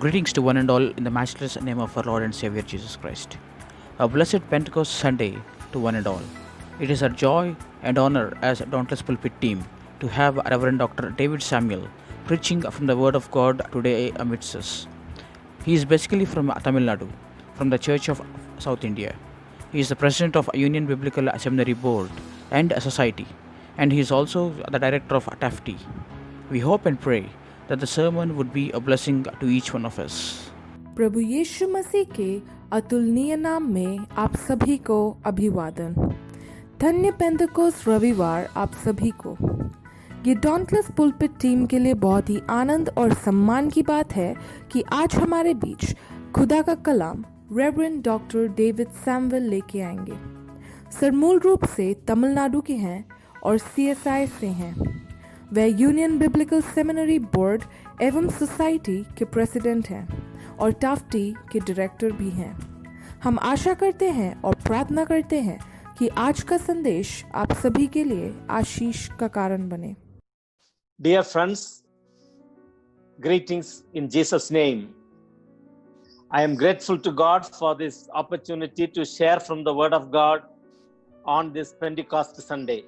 Greetings to one and all in the matchless name of our Lord and Savior Jesus Christ. A blessed Pentecost Sunday to one and all. It is our joy and honor as a Dauntless Pulpit team to have Reverend Dr. David Samuel preaching from the Word of God today amidst us. He is basically from Tamil Nadu, from the Church of South India. He is the president of Union Biblical Seminary Board and a society, and he is also the director of TAFT. We hope and pray that the sermon would be a blessing to each one of us. प्रभु यीशु मसीह के अतुलनीय नाम में आप सभी को अभिवादन। धन्य Pentecost रविवार आप सभी को। ये डॉन्टलेस पुल्पिट टीम के लिए बहुत ही आनंद और सम्मान की बात है कि आज हमारे बीच खुदा का कलाम रेवरेंड डॉक्टर डेविड सैमुअल लेके आएंगे। सर मूल रूप से तमिलनाडु के हैं और CSI से हैं। वह यूनियन बिब्लिकल सेमिनरी बोर्ड एवं सोसाइटी के प्रेसिडेंट हैं और टाफ्टी के डायरेक्टर भी हैं। हम आशा करते हैं और प्रार्थना करते हैं कि आज का संदेश आप सभी के लिए आशीष का कारण बने। Dear friends, greetings in Jesus' name. I am grateful to God for this opportunity to share from the Word of God on this Pentecost Sunday.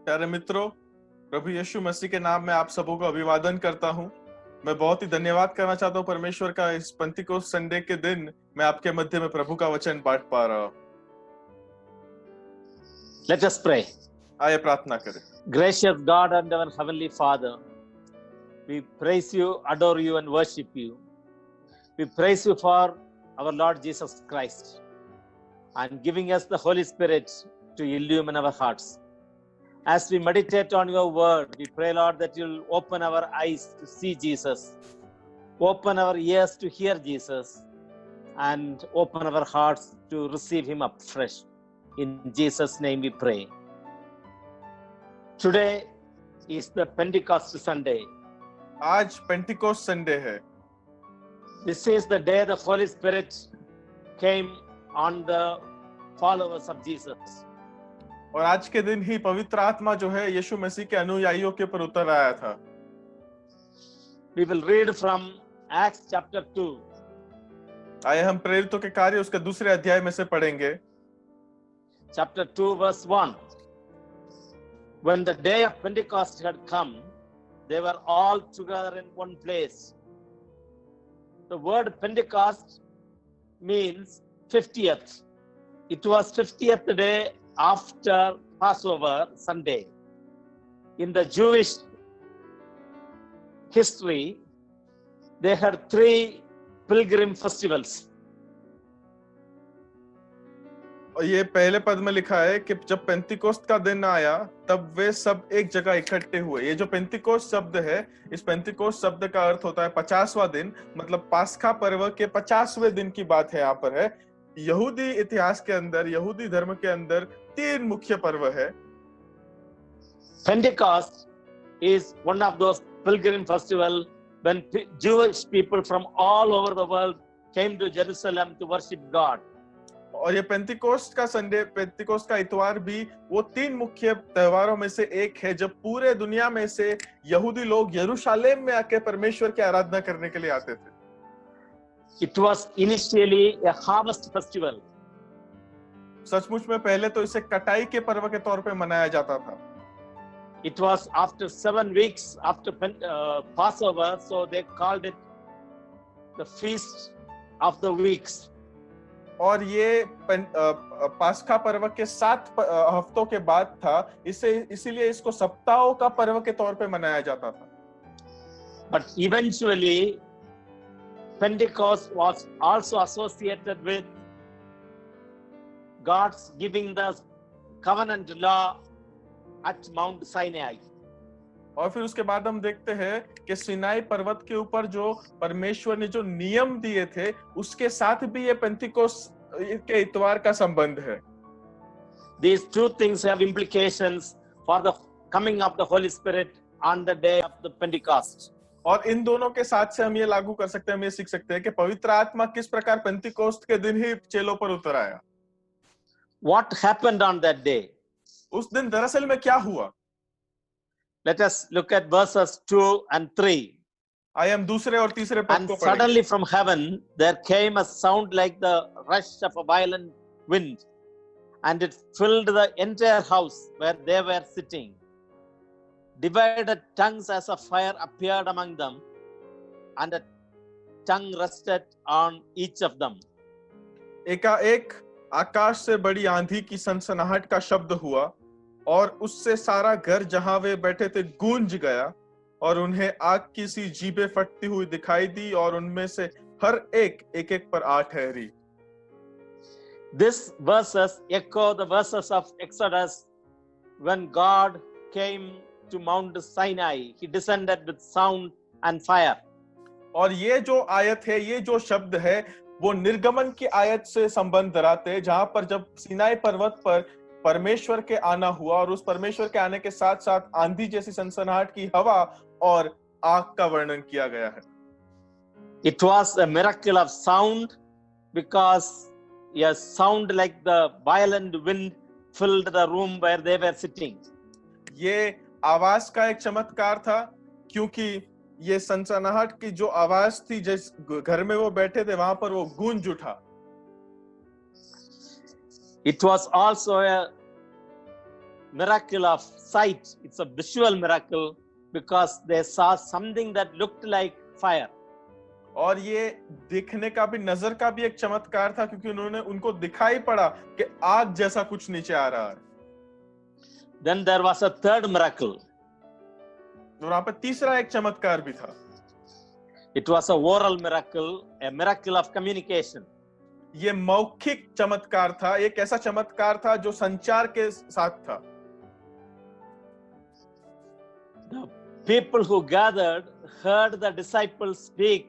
प्यारे मित्रों, प्रभु यीशु मसीह के नाम में आप सबों को अभिवादन करता हूं। मैं बहुत ही धन्यवाद करना चाहता हूं परमेश्वर का, इस पेंटिकोस्ट संडे के दिन मैं आपके मध्य में प्रभु का वचन बांट पा रहा हूं। Let us pray. आइए प्रार्थना करें। Gracious God and our Heavenly Father, we praise you, adore you and worship you. We praise you for our Lord Jesus Christ and giving us the Holy Spirit to illumine our hearts. As we meditate on your word, we pray, Lord, that you'll open our eyes to see Jesus, open our ears to hear Jesus, and open our hearts to receive him up fresh. In Jesus' name we pray. Today is the Pentecost Sunday. आज Pentecost Sunday है। This is the day the Holy Spirit came on the followers of Jesus. और आज के दिन ही पवित्र आत्मा जो है यीशु मसीह के अनुयायियों के ऊपर उतर आया था। We will read from Acts chapter 2. आइए हम प्रेरितों के कार्य उसके दूसरे अध्याय में से पढ़ेंगे। Chapter 2 verse 1. When the day of Pentecost had come, they were all together in one place. The word Pentecost means 50th. It was 50th day after Passover Sunday. In the Jewish history, they had 3 pilgrim festivals. और ये पहले पद में लिखा है कि जब Pentecost का दिन आया तब वे सब एक जगह इकट्ठे हुए। ये जो पेंटिकोस्ट शब्द है, इस पेंटिकोस्ट शब्द का अर्थ होता है 50वां दिन, मतलब पास्का पर्व के 50वें दिन की बात है यहाँ पर है। यहूदी इतिहास के अंदर, यहूदी धर्म के अंदर 3 मुख्य पर्व है। Pentecost is one of those pilgrim festivals when Jewish people from all over the world came to Jerusalem to worship God. और ये पेंटिकोस्ट का संडे, पेंटिकोस्ट का इतवार भी वो 3 मुख्य त्योहारों में से एक है जब पूरे दुनिया में से यहूदी लोग यरूशलेम में आके परमेश्वर की आराधना करने के लिए आते थे। It was initially a harvest festival. सचमुच में पहले तो इसे कटाई के पर्व के तौर पे मनाया जाता था। It was after 7 weeks after Passover, so they called it the Feast of the Weeks. और ये पास्का पर्व के 7 हफ्तों के बाद था, इसीलिए इसको सप्ताहों का पर्व के तौर पे मनाया जाता था। But eventually, Pentecost was also associated with God's giving the covenant law at Mount Sinai. और फिर उसके बाद हम देखते हैं कि सिनाई पर्वत के ऊपर जो परमेश्वर ने जो नियम दिए थे, उसके साथ भी ये पेंटिकोस्ट के इतवार का संबंध है। These 2 things have implications for the coming of the Holy Spirit on the day of the Pentecost. और इन दोनों के साथ से हम ये लागू कर सकते हैं, हम ये सीख सकते हैं कि पवित्र आत्मा किस प्रकार पेंटिकोस्ट के दिन ही चेलों पर उतर आया। What happened on that day? उस दिन दरअसल में क्या हुआ? Let us look at verses 2 and 3. आइए हम दूसरे और तीसरे पद And को पढ़ेंगे। suddenly from heaven there came a sound like the rush of a violent wind, and it filled the entire house where they were sitting. Divided tongues as of fire appeared among them, and a tongue rested on each of them. एकाएक आकाश से बड़ी आंधी की सनसनाहट का शब्द हुआ और उससे सारा घर जहां वे बैठे थे गूंज गया, और उन्हें आग की सी जीभें फटती हुई दिखाई दी और उनमें से हर एक एक पर आ ठहरी। These verses echo the verses of Exodus when God came to Mount Sinai. He descended with sound and fire. और ये जो आयत है, ये जो शब्द है, वो निर्गमन की आयत से संबंध धराते हैं, जहां पर जब सिनाई पर्वत पर परमेश्वर के आना हुआ और उस परमेश्वर के आने के साथ साथ आंधी जैसी सनसनाहट की हवा और आग का वर्णन किया गया है। It was a miracle of sound because a sound like the violent wind filled the room where they were sitting. ये आवाज का एक चमत्कार था, क्योंकि ये सनसनाहट की जो आवाज थी जिस घर में वो बैठे थे वहां पर वो गूंज उठा। It was also a miracle of sight. It's a visual miracle because they saw something that looked like fire. और ये देखने का भी, नजर का भी एक चमत्कार था, क्योंकि उनको दिखाई पड़ा कि आग जैसा कुछ नीचे आ रहा है। Then there was a third miracle. और वहां पर तीसरा एक चमत्कार भी था। It was a oral miracle, a miracle of communication. ये मौखिक चमत्कार था, एक ऐसा चमत्कार था जो संचार के साथ था। The people who gathered heard the disciples speak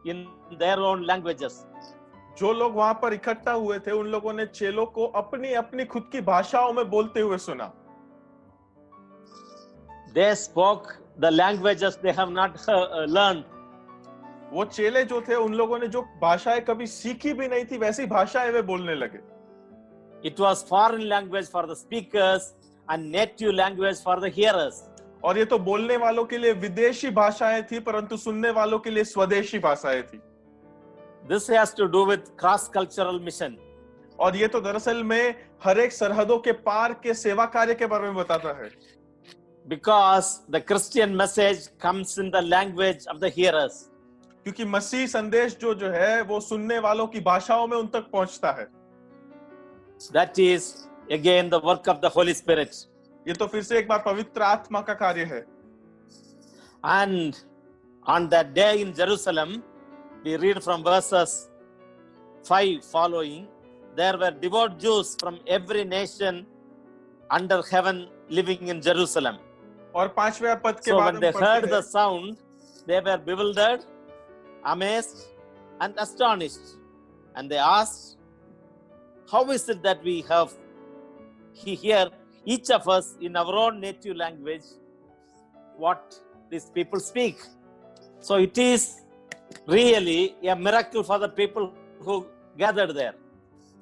in their own languages. जो लोग वहां पर इकट्ठा हुए थे, उन लोगों ने चेलों को अपनी अपनी खुद की भाषाओं में बोलते हुए सुना। They spoke the languages they have not learned. वो चेले जो थे, उन लोगों ने जो भाषाएं कभी सीखी भी नहीं थी, वैसी भाषाएं वे बोलने लगे। It was foreign language for the speakers and native language for the hearers. और ये तो बोलने वालों के लिए विदेशी भाषाएं थी, परंतु सुनने वालों के लिए स्वदेशी भाषाएं थी। This has to do with cross-cultural mission. और ये तो दरअसल में हर एक सरहदों के पार के सेवा कार्य के बारे में बताता है। Because the Christian message comes in the language of the hearers. क्योंकि मसीह संदेश जो है वो सुनने वालों की भाषाओं में उन तक पहुंचता है। That is again the work of the Holy Spirit. ये तो फिर से एक बार पवित्र आत्मा का कार्य है। And on that day in Jerusalem, we read from verses 5 following, there were devout Jews from every nation under heaven living in Jerusalem. और पांचवें पद के So बाद when they heard the sound, they were bewildered, amazed, and astonished. And they asked, how is it that we have hear each of us in our own native language what these people speak? So it is really a miracle for the people who gathered there.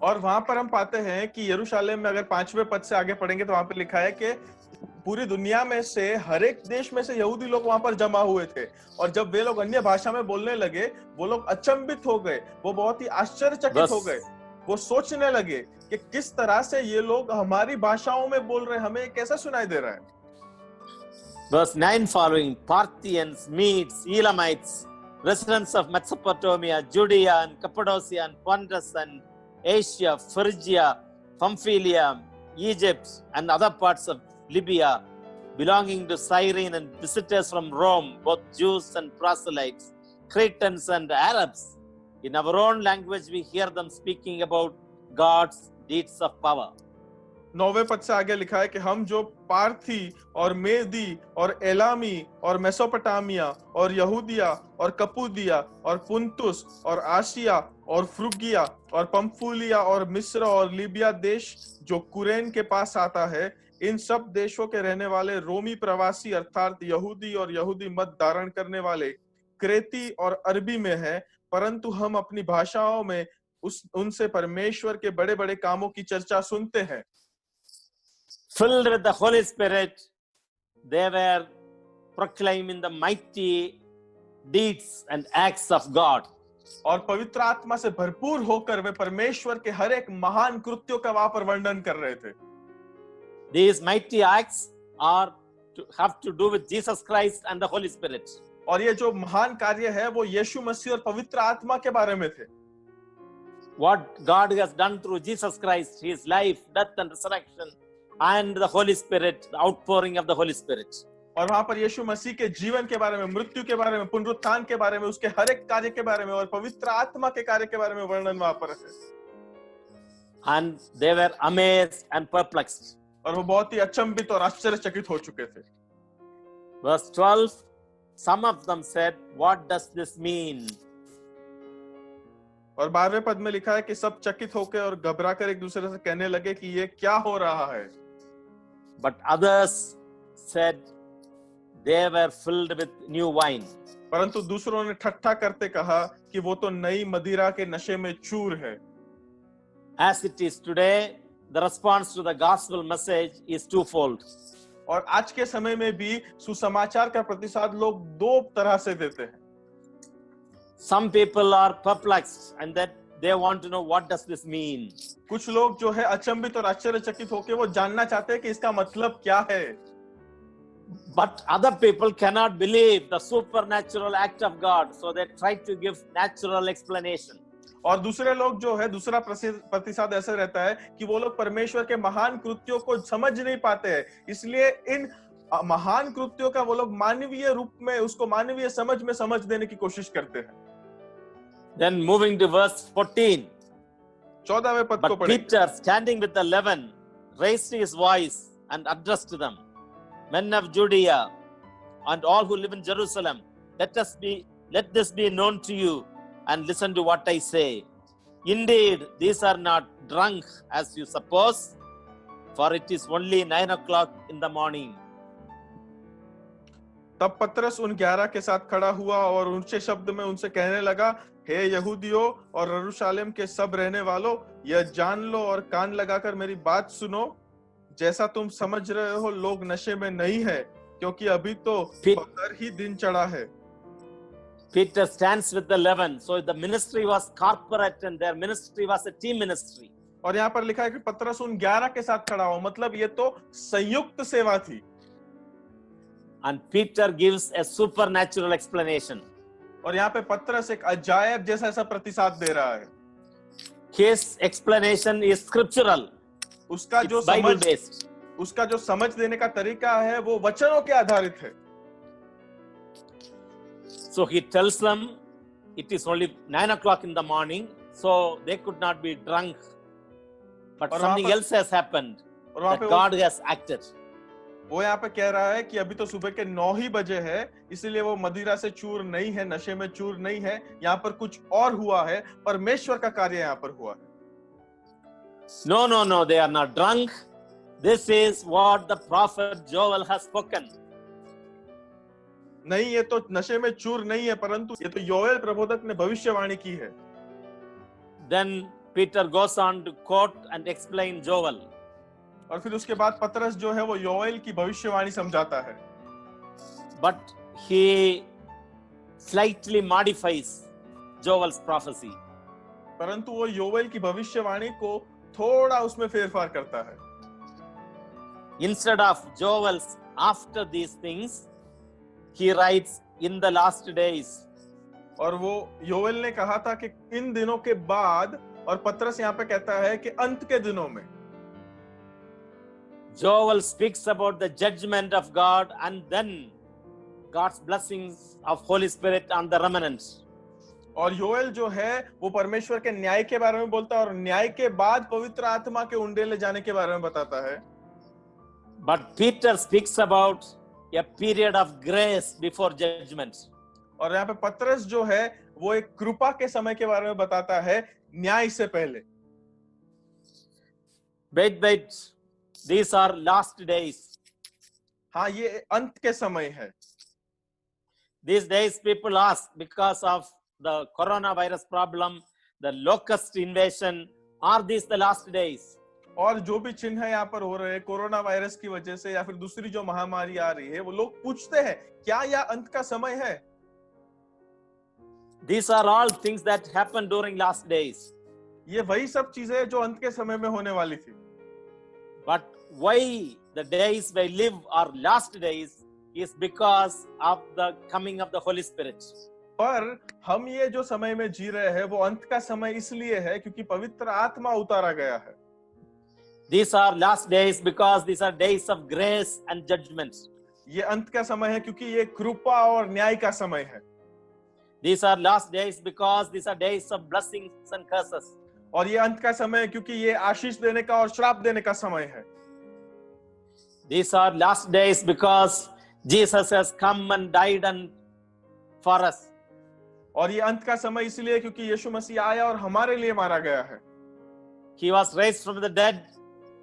और वहां पर हम पाते हैं कि यरूशलेम में, अगर पांचवें पद से आगे पढ़ेंगे तो वहां पर लिखा है कि पूरी दुनिया में से, हर एक देश में से यहूदी लोग वहां पर जमा हुए थे, और जब वे लोग अन्य भाषा में बोलने लगे, वो लोग अचंभित हो गए, वो बहुत ही आश्चर्यचकित हो गए। वो सोचने लगे कि किस तरह से ये लोग हमारी भाषाओं में बोल रहे हैं, हमें कैसा सुनाई दे रहा है। Verse 9 following, Parthians, Medes, Elamites, residents of Mesopotamia, Judea and Cappadocia and Pontus and Asia, Phrygia, Pamphylia, Egypt and other parts of Libya belonging to Cyrene, and visitors from Rome, both Jews and proselytes, Cretans and Arabs. In our own language we hear them speaking about God's deeds of power. 9वें पद से आगे लिखा है कि हम जो पार्थी और मेदी और एलामी और मेसोपोटामिया और यहूदिया और कपूदिया और पुंतुस और आसिया और फ्रुगिया और पंफूलिया और मिस्र और लीबिया देश जो कुरेन के पास आता है, इन सब देशों के रहने वाले रोमी प्रवासी अर्थात यहूदी और यहूदी मत धारण करने वाले क्रेती और अरबी में है, परंतु हम अपनी भाषाओं में उनसे परमेश्वर के बड़े बड़े कामों की चर्चा सुनते हैं। Filled with the Holy Spirit, they were proclaiming the mighty deeds and acts of God. और पवित्र आत्मा से भरपूर होकर वे परमेश्वर के हर एक महान कृत्यों का वहां पर वर्णन कर रहे थे। These mighty acts have to do with Jesus Christ and the Holy Spirit. और ये जो महान कार्य है वो यीशु मसीह और पवित्र आत्मा के बारे में थे। What God has done through Jesus Christ, His life, death and resurrection, and the Holy Spirit, the outpouring of the Holy Spirit. और वहां पर यीशु मसीह के जीवन के बारे में, मृत्यु के बारे में, पुनरुत्थान के बारे में, उसके हर एक कार्य के बारे में और पवित्र आत्मा के कार्य के बारे में वर्णन वहां पर है। And they were amazed and perplexed. और वो बहुत ही अचंभित और आश्चर्यचकित हो चुके थे। Verse 12, some of them said, what does this mean? और 12वें पद में लिखा है कि सब चकित होकर और घबराकर एक दूसरे से कहने लगे कि ये क्या हो रहा है। But others said they were filled with new wine. परंतु दूसरों ने ठट्ठा करते कहा कि वो तो नई मदिरा के नशे में चूर है। As it is today, the response to the gospel message is twofold. और आज के समय में भी सुसमाचार का प्रतिसाद लोग दो तरह से देते हैं। Some people are perplexed and that they want to know what does this mean. कुछ लोग जो है अचंभित और आश्चर्यचकित होकर वो जानना चाहते हैं कि इसका मतलब क्या है। But other people cannot believe the supernatural act of God, so they try to give natural explanation. और दूसरे लोग जो है दूसरा प्रतिसाद ऐसा रहता है कि वो लोग परमेश्वर के महान कृत्यों को समझ नहीं पाते हैं, इसलिए इन महान कृत्यों का वो लोग मानवीय रूप में, उसको मानवीय समझ में समझ देने की कोशिश करते हैं। Then moving to verse 14. 14वें पद को But पढ़ें। Peter, standing with the 11, raised his voice and addressed them, men of Judea and all who live in Jerusalem, let this be known to you, and listen to what I say. Indeed, these are not drunk as you suppose, for it is only 9 o'clock in the morning. तब पतरस उन 11 के साथ खड़ा हुआ और ऊंचे शब्द में उनसे कहने लगा, हे यहूदियों और यरूशलेम के सब रहने वालों, यह जान लो और कान लगाकर मेरी बात सुनो। जैसा तुम समझ रहे हो, लोग नशे में नहीं है, क्योंकि अभी तो पहर ही दिन चढ़ा है। Peter stands with the 11, so the ministry was corporate and their ministry was a team ministry. और यहाँ पर लिखा है कि पतरस उन 11 के साथ खड़ा हुआ, मतलब ये तो संयुक्त सेवा थी। And Peter gives a supernatural explanation. और यहाँ पे पतरस एक अजायब जैसा ऐसा प्रतिसाद दे रहा है। His explanation is scriptural. उसका जो Bible based. उसका जो समझ देने का तरीका है वो वचनों के आधारित है। So he tells them it is only 9 o'clock in the morning, so they could not be drunk. But something else has happened. That God has acted. वो यहाँ पे कह रहा है कि अभी तो सुबह के 9 ही बजे है, इसलिए वो मदिरा से चूर नहीं है, नशे में चूर नहीं है। यहाँ पर कुछ और हुआ है, परमेश्वर का कार्य यहाँ पर हुआ है। No, they are not drunk. This is what the prophet Joel has spoken. नहीं, ये तो नशे में चूर नहीं है, परंतु ये तो योएल प्रबोधक ने भविष्यवाणी की है। Then Peter goes on to quote and explain Joel. और फिर उसके बाद पतरस जो है वो योएल की भविष्यवाणी समझाता है। But he slightly modifies Joel's prophecy. परंतु वो योएल की भविष्यवाणी को थोड़ा उसमें फेरफार करता है। Instead of Joel's after these things, he writes in the last days. और वो योएल ने कहा था कि इन दिनों के बाद, और पतरस यहाँ पे कहता है कि अंत के दिनों में। Joel speaks about the judgment of God and then God's blessings of Holy Spirit on the remnant. और योएल जो है वो परमेश्वर के न्याय के बारे में बोलता है और न्याय के बाद पवित्र आत्मा के उंडेले जाने के बारे में बताता है। But Peter speaks about a period of grace before judgment. और यहाँ पे पतरस जो है वो एक कृपा के समय के बारे में बताता है, न्याय से पहले। Wait, these are last days. हाँ, ये अंत के समय है। These days people ask, because of the coronavirus problem, the locust invasion, are these the last days? और जो भी चिन्ह यहाँ पर हो रहे हैं कोरोना वायरस की वजह से या फिर दूसरी जो महामारी आ रही है, वो लोग पूछते हैं क्या यह अंत का समय है? These are all things that happen during last days. ये वही सब चीजें हैं जो अंत के समय में होने वाली थी. But why the days we live are last days is because of the coming of the Holy Spirit. पर हम ये जो समय में जी रहे हैं वो अंत का समय इसलिए है क्योंकि पवित्र आत्मा उतारा गया है. These are last days because these are days of grace and judgment. ये अंत का समय है क्योंकि ये कृपा और न्याय का समय है. These are last days because these are days of blessings and curses. और ये अंत का समय है क्योंकि ये आशीष देने का और श्राप देने का समय है. These are last days because Jesus has come and died and for us. और ये अंत का समय इसलिए क्योंकि यीशु मसीह आया और हमारे लिए मारा गया है. He was raised from the dead.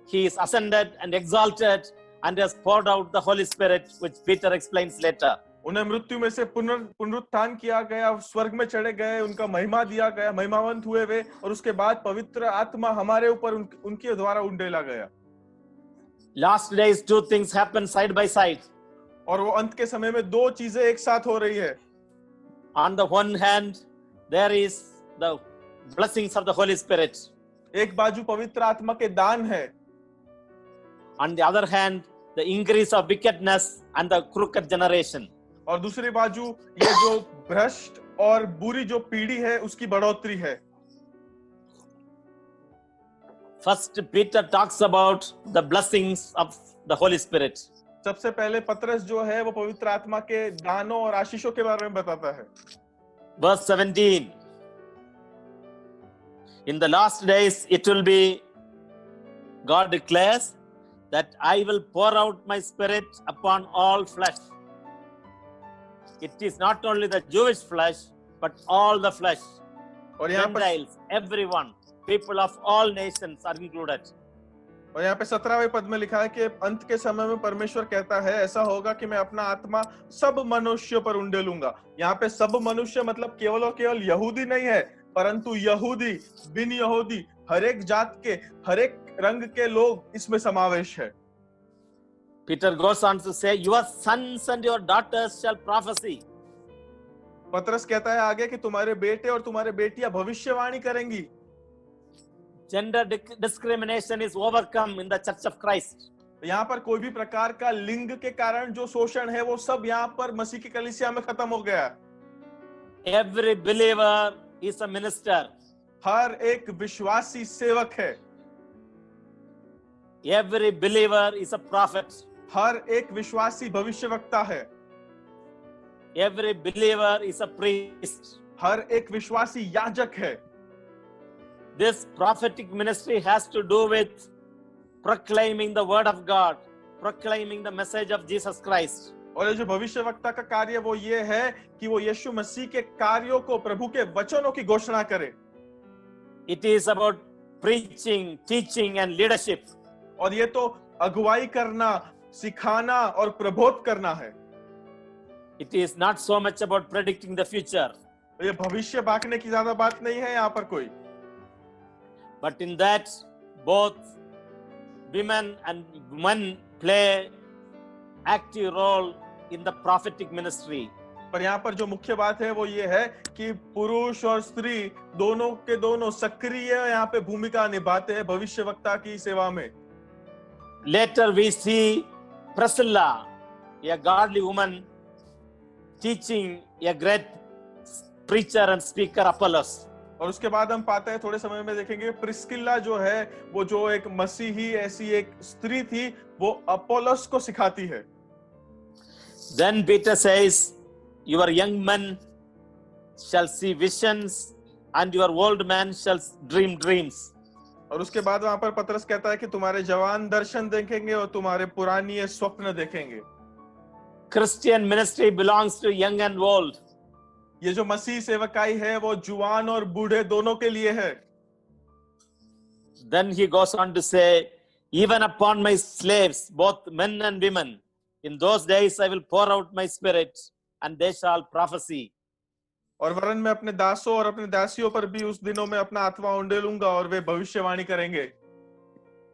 He is ascended and exalted and has poured out the Holy Spirit, which Peter explains later. उन्हें मृत्यु में से पुनरुत्थान किया गया, स्वर्ग में चढ़े गए, उनका महिमा दिया गया, महिमावंत हुए वे, और उसके बाद पवित्र आत्मा हमारे ऊपर उनके द्वारा उंडेला गया. Last days, two things happen side by side. और वो अंत के समय में दो चीजें एक साथ हो रही है. On the one hand, there is the blessings of the Holy Spirit. एक बाजू पवित्र आत्मा के दान है. On the other hand, the increase of wickedness and the crooked generation. और दूसरी बाजू ये जो भ्रष्ट और बुरी जो पीढ़ी है उसकी बढ़ोतरी है. First, Peter talks about the blessings of the Holy Spirit. सबसे पहले पतरस जो है वो पवित्र आत्मा के दानों और आशीषों के बारे में बताता है. Verse 17. In the last days it will be, God declares, that I will pour out my spirit upon all flesh. It is not only the Jewish flesh, but all the flesh. और यहाँ पर Gentiles, everyone, people of all nations are included. और यहाँ पे 17वें पद में लिखा है कि अंत के समय में परमेश्वर कहता है ऐसा होगा कि मैं अपना आत्मा सब मनुष्यों पर उंडेलूंगा. यहाँ पे सब मनुष्य मतलब केवल और केवल यहूदी नहीं है, परंतु यहूदी, बिन यहूदी, हर एक जात के, हर एक रंग के लोग इसमें समावेश है. Peter goes on to say, your sons and your daughters shall prophesy. पतरस कहता है आगे कि तुम्हारे बेटे और तुम्हारे बेटियां भविष्यवाणी करेंगी. Gender discrimination is overcome in the Church of Christ. यहाँ पर कोई भी प्रकार का लिंग के कारण जो शोषण है वो सब यहाँ पर मसीह की कलीसिया में खत्म हो गया. Every believer is a minister. हर एक विश्वासी सेवक है. Every believer is a prophet. हर एक विश्वासी भविष्यवक्ता है. Every believer is a priest. हर एक विश्वासी याजक है. This prophetic ministry has to do with proclaiming the word of God, proclaiming the message of Jesus Christ. और ये जो भविष्यवक्ता का कार्य वो ये है कि वो यीशु मसीह के कार्यों को, प्रभु के वचनों की घोषणा करे. It is about preaching, teaching and leadership. और ये तो अगुवाई करना, सिखाना और प्रबोध करना है. It is not so much about predicting the future. ये भविष्य बांटने की ज्यादा बात नहीं है यहाँ पर कोई. But in that, both women and men play active role in the prophetic ministry. पर यहाँ पर जो मुख्य बात है वो ये है कि पुरुष और स्त्री दोनों के दोनों सक्रिय यहाँ पे भूमिका निभाते हैं भविष्यवक्ता की सेवा में. Later we see Priscilla, a godly woman, teaching a great preacher and speaker Apollos. और उसके बाद हम पाते हैं थोड़े समय में देखेंगे प्रिस्किल्ला जो है वो जो एक मसीही ऐसी एक स्त्री थी वो अपोलोस को सिखाती है. Then Peter says, your young men shall see visions and your old men shall dream dreams. और उसके बाद वहां पर पतरस कहता है कि तुम्हारे जवान दर्शन देखेंगे और तुम्हारे पुरानी स्वप्न देखेंगे. Christian ministry belongs to young and old. ये जो मसीह सेवकाई है वो जुवान और बूढ़े दोनों के लिए है. Then he goes on to say, even upon my slaves, both men and women, in those days I will pour out my spirit and they shall prophesy. और वरन मैं अपने दासों और अपने दासियों पर भी उस दिनों में अपना आत्मा उंडेलूंगा और वे भविष्यवाणी करेंगे.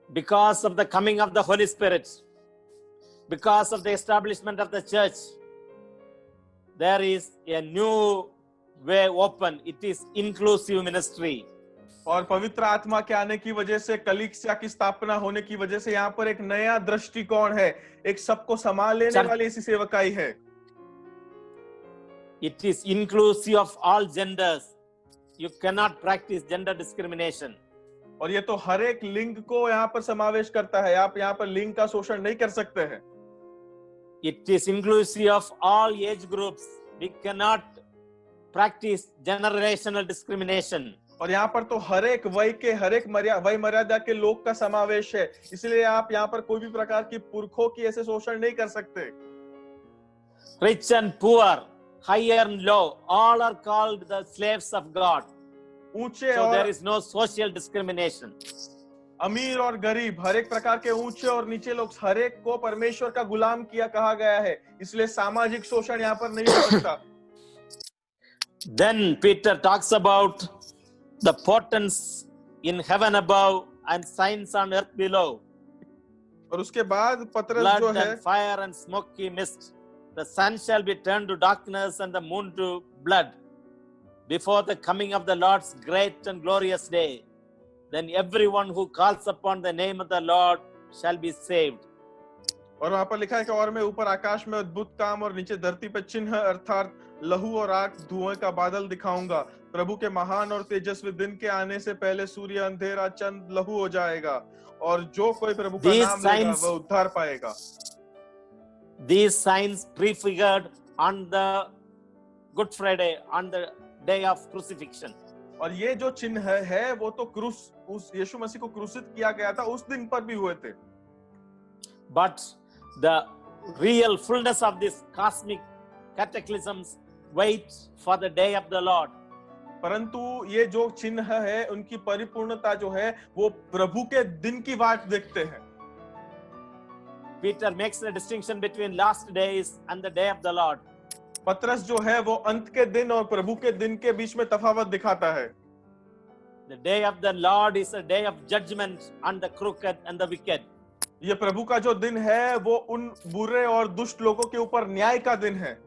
Because of the coming of the Holy Spirit, because of the establishment of the church, there is a new way open. It is inclusive ministry. और पवित्र आत्मा के आने की वजह से, कलीसिया की स्थापना होने की वजह से यहाँ पर एक नया दृष्टिकोण है, एक सबको संभाल लेने वाली ऐसी सेवकाई है। It is inclusive of all genders. You cannot practice gender discrimination. और ये तो हर एक लिंग को यहाँ पर समावेश करता है, आप यहाँ पर लिंग का शोषण नहीं कर सकते हैं। It is inclusive of all age groups. We cannot practice generational discrimination. और यहाँ पर तो हर एक वय के, हर एक वय मर्यादा के लोग का समावेश है, इसलिए आप यहाँ पर कोई भी प्रकार की पुरखों की ऐसे शोषण नहीं कर सकते। Rich and poor, high and low, all are called the slaves of God. ऊंचे So और there is no social discrimination. अमीर और गरीब, हर एक प्रकार के ऊंचे और नीचे लोग, हर एक को परमेश्वर का गुलाम किया कहा गया है, इसलिए सामाजिक शोषण यहाँ पर नहीं हो सकता। Then Peter talks about the portents in heaven above and signs on earth below. और उसके बाद पतरस Blood जो है, and fire and smoky mist. The sun shall be turned to darkness and the moon to blood before the coming of the Lord's great and glorious day. Then everyone who calls upon the name of the Lord shall be saved. और वहां पर लिखा है कि और मैं ऊपर आकाश में अद्भुत काम और नीचे धरती पर चिन्ह अर्थात लहू और आग धुएं का बादल दिखाऊंगा। प्रभु के महान और तेजस्वी दिन के आने से पहले सूर्य अंधेरा, चंद्र लहू हो जाएगा और जो कोई प्रभु का नाम लेगा वह उद्धार पाएगा। These signs prefigured on the Good Friday, on the day of crucifixion. और ये जो चिन्ह है वो तो क्रूस, उस यीशु मसीह को क्रूसित किया गया था उस दिन पर भी हुए थे। But the real fullness of this cosmic cataclysms wait for the day of the Lord. परंतु ये जो चिन्ह है उनकी परिपूर्णता जो है वो प्रभु के दिन की बात देखते हैं। Peter makes the distinction between last days and the day of the Lord. पतरस जो है वो अंत के दिन और प्रभु के दिन के बीच में तफावत दिखाता है। The day of the Lord is a day of judgment on the crooked and the wicked. ये प्रभु का जो दिन है वो उन बुरे और दुष्ट लोगों के ऊपर न्याय का दिन है।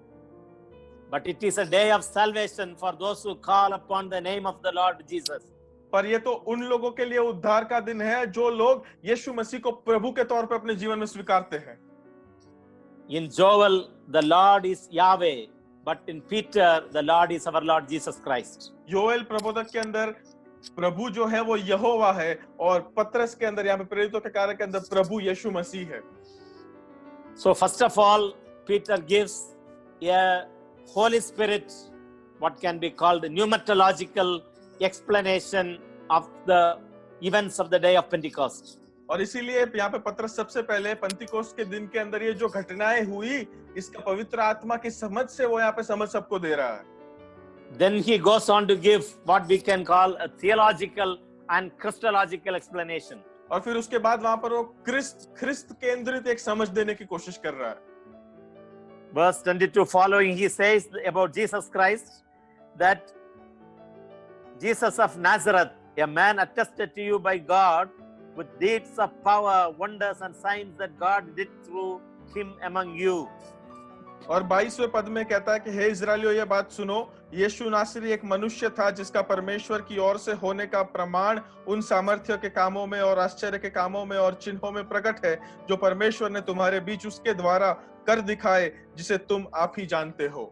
But it is a day of salvation for those who call upon the name of the Lord Jesus. पर ये तो उन लोगों के लिए उद्धार का दिन है जो लोग यीशु मसीह को प्रभु के तौर पर अपने जीवन में स्वीकारते हैं। In Joel, the Lord is Yahweh, but in Peter, the Lord is our Lord Jesus Christ. Joel प्रबोधक के अंदर प्रभु जो है वो यहोवा है और पतरस के अंदर, यहाँ पे प्रेरितों के कार्य के अंदर प्रभु यीशु मसीह है। So first of all, Peter gives a Holy Spirit, what can be called a pneumatological explanation of the events of the day of Pentecost. और इसीलिए यहाँ पे पतरस सबसे पहले पंतीकोस्त के दिन के अंदर ये जो घटनाएं हुई इसका पवित्र आत्मा की समझ से वो यहाँ पे समझ सबको दे रहा है। Then he goes on to give what we can call a theological and Christological explanation. और फिर उसके बाद वहां पर वो ख्रिस्त केंद्रित एक समझ देने की कोशिश कर रहा है। Verse 22 following, he says about Jesus Christ that Jesus of Nazareth, a man attested to you by God with deeds of power, wonders and signs that God did through him among you. और 22वें पद में कहता है कि हे इस्राएलियों ये बात सुनो, यीशु नासरी एक मनुष्य था जिसका परमेश्वर की ओर से होने का प्रमाण उन सामर्थ्य के कामों में और आश्चर्य के कामों में और चिन्हों में प्रकट है जो परमेश्वर ने तुम्हारे बीच उसके द्वारा कर दिखाए जिसे तुम आप ही जानते हो।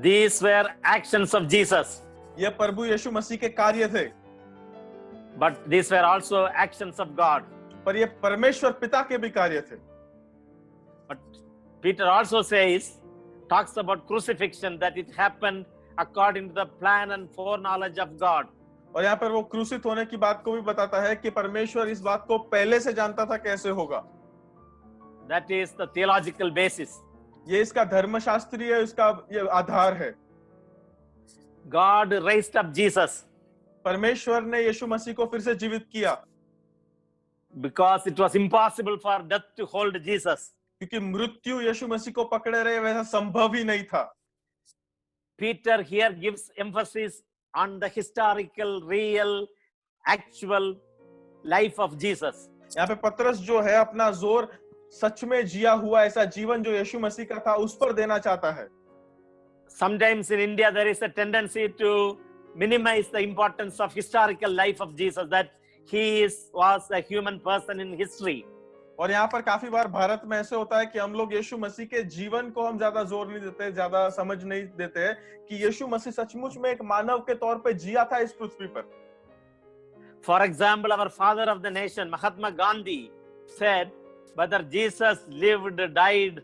These were actions of Jesus. ये प्रभु यीशु मसीह के कार्य थे। But these were also actions of God. पर ये परमेश्वर पिता के भी कार्य थे। But Peter also talks about crucifixion, that it happened according to the plan and foreknowledge of God. और यहाँ पर वो क्रूसित होने की बात को भी बताता है कि परमेश्वर इस बात को पहले से जानता था कैसे होगा। That is the theological basis. ये इसका धर्मशास्त्रीय इसका ये आधार है। God raised up Jesus परमेश्वर ने यीशु मसीह को फिर से जीवित किया because it was impossible for death to hold Jesus. क्योंकि मृत्यु यीशु मसीह को पकड़े रहे वैसा संभव ही नहीं था। Peter here gives emphasis on the historical, real, actual life of Jesus. यहाँ पे पतरस जो है अपना जोर सच में जिया हुआ ऐसा जीवन जो यीशु मसीह का था उस पर देना चाहता है। Sometimes in India, there is a tendency to minimize the importance of historical life of Jesus, that was a human person in history. और यहाँ पर काफी बार भारत में ऐसे होता है कि हम लोग यीशु मसीह के जीवन को हम ज्यादा जोर नहीं देते, ज्यादा समझ नहीं देते हैं कि यीशु मसीह सचमुच में एक मानव के तौर पे जिया था इस पृथ्वी पर। For example, our father of the nation, Mahatma Gandhi, said, whether Jesus lived, died,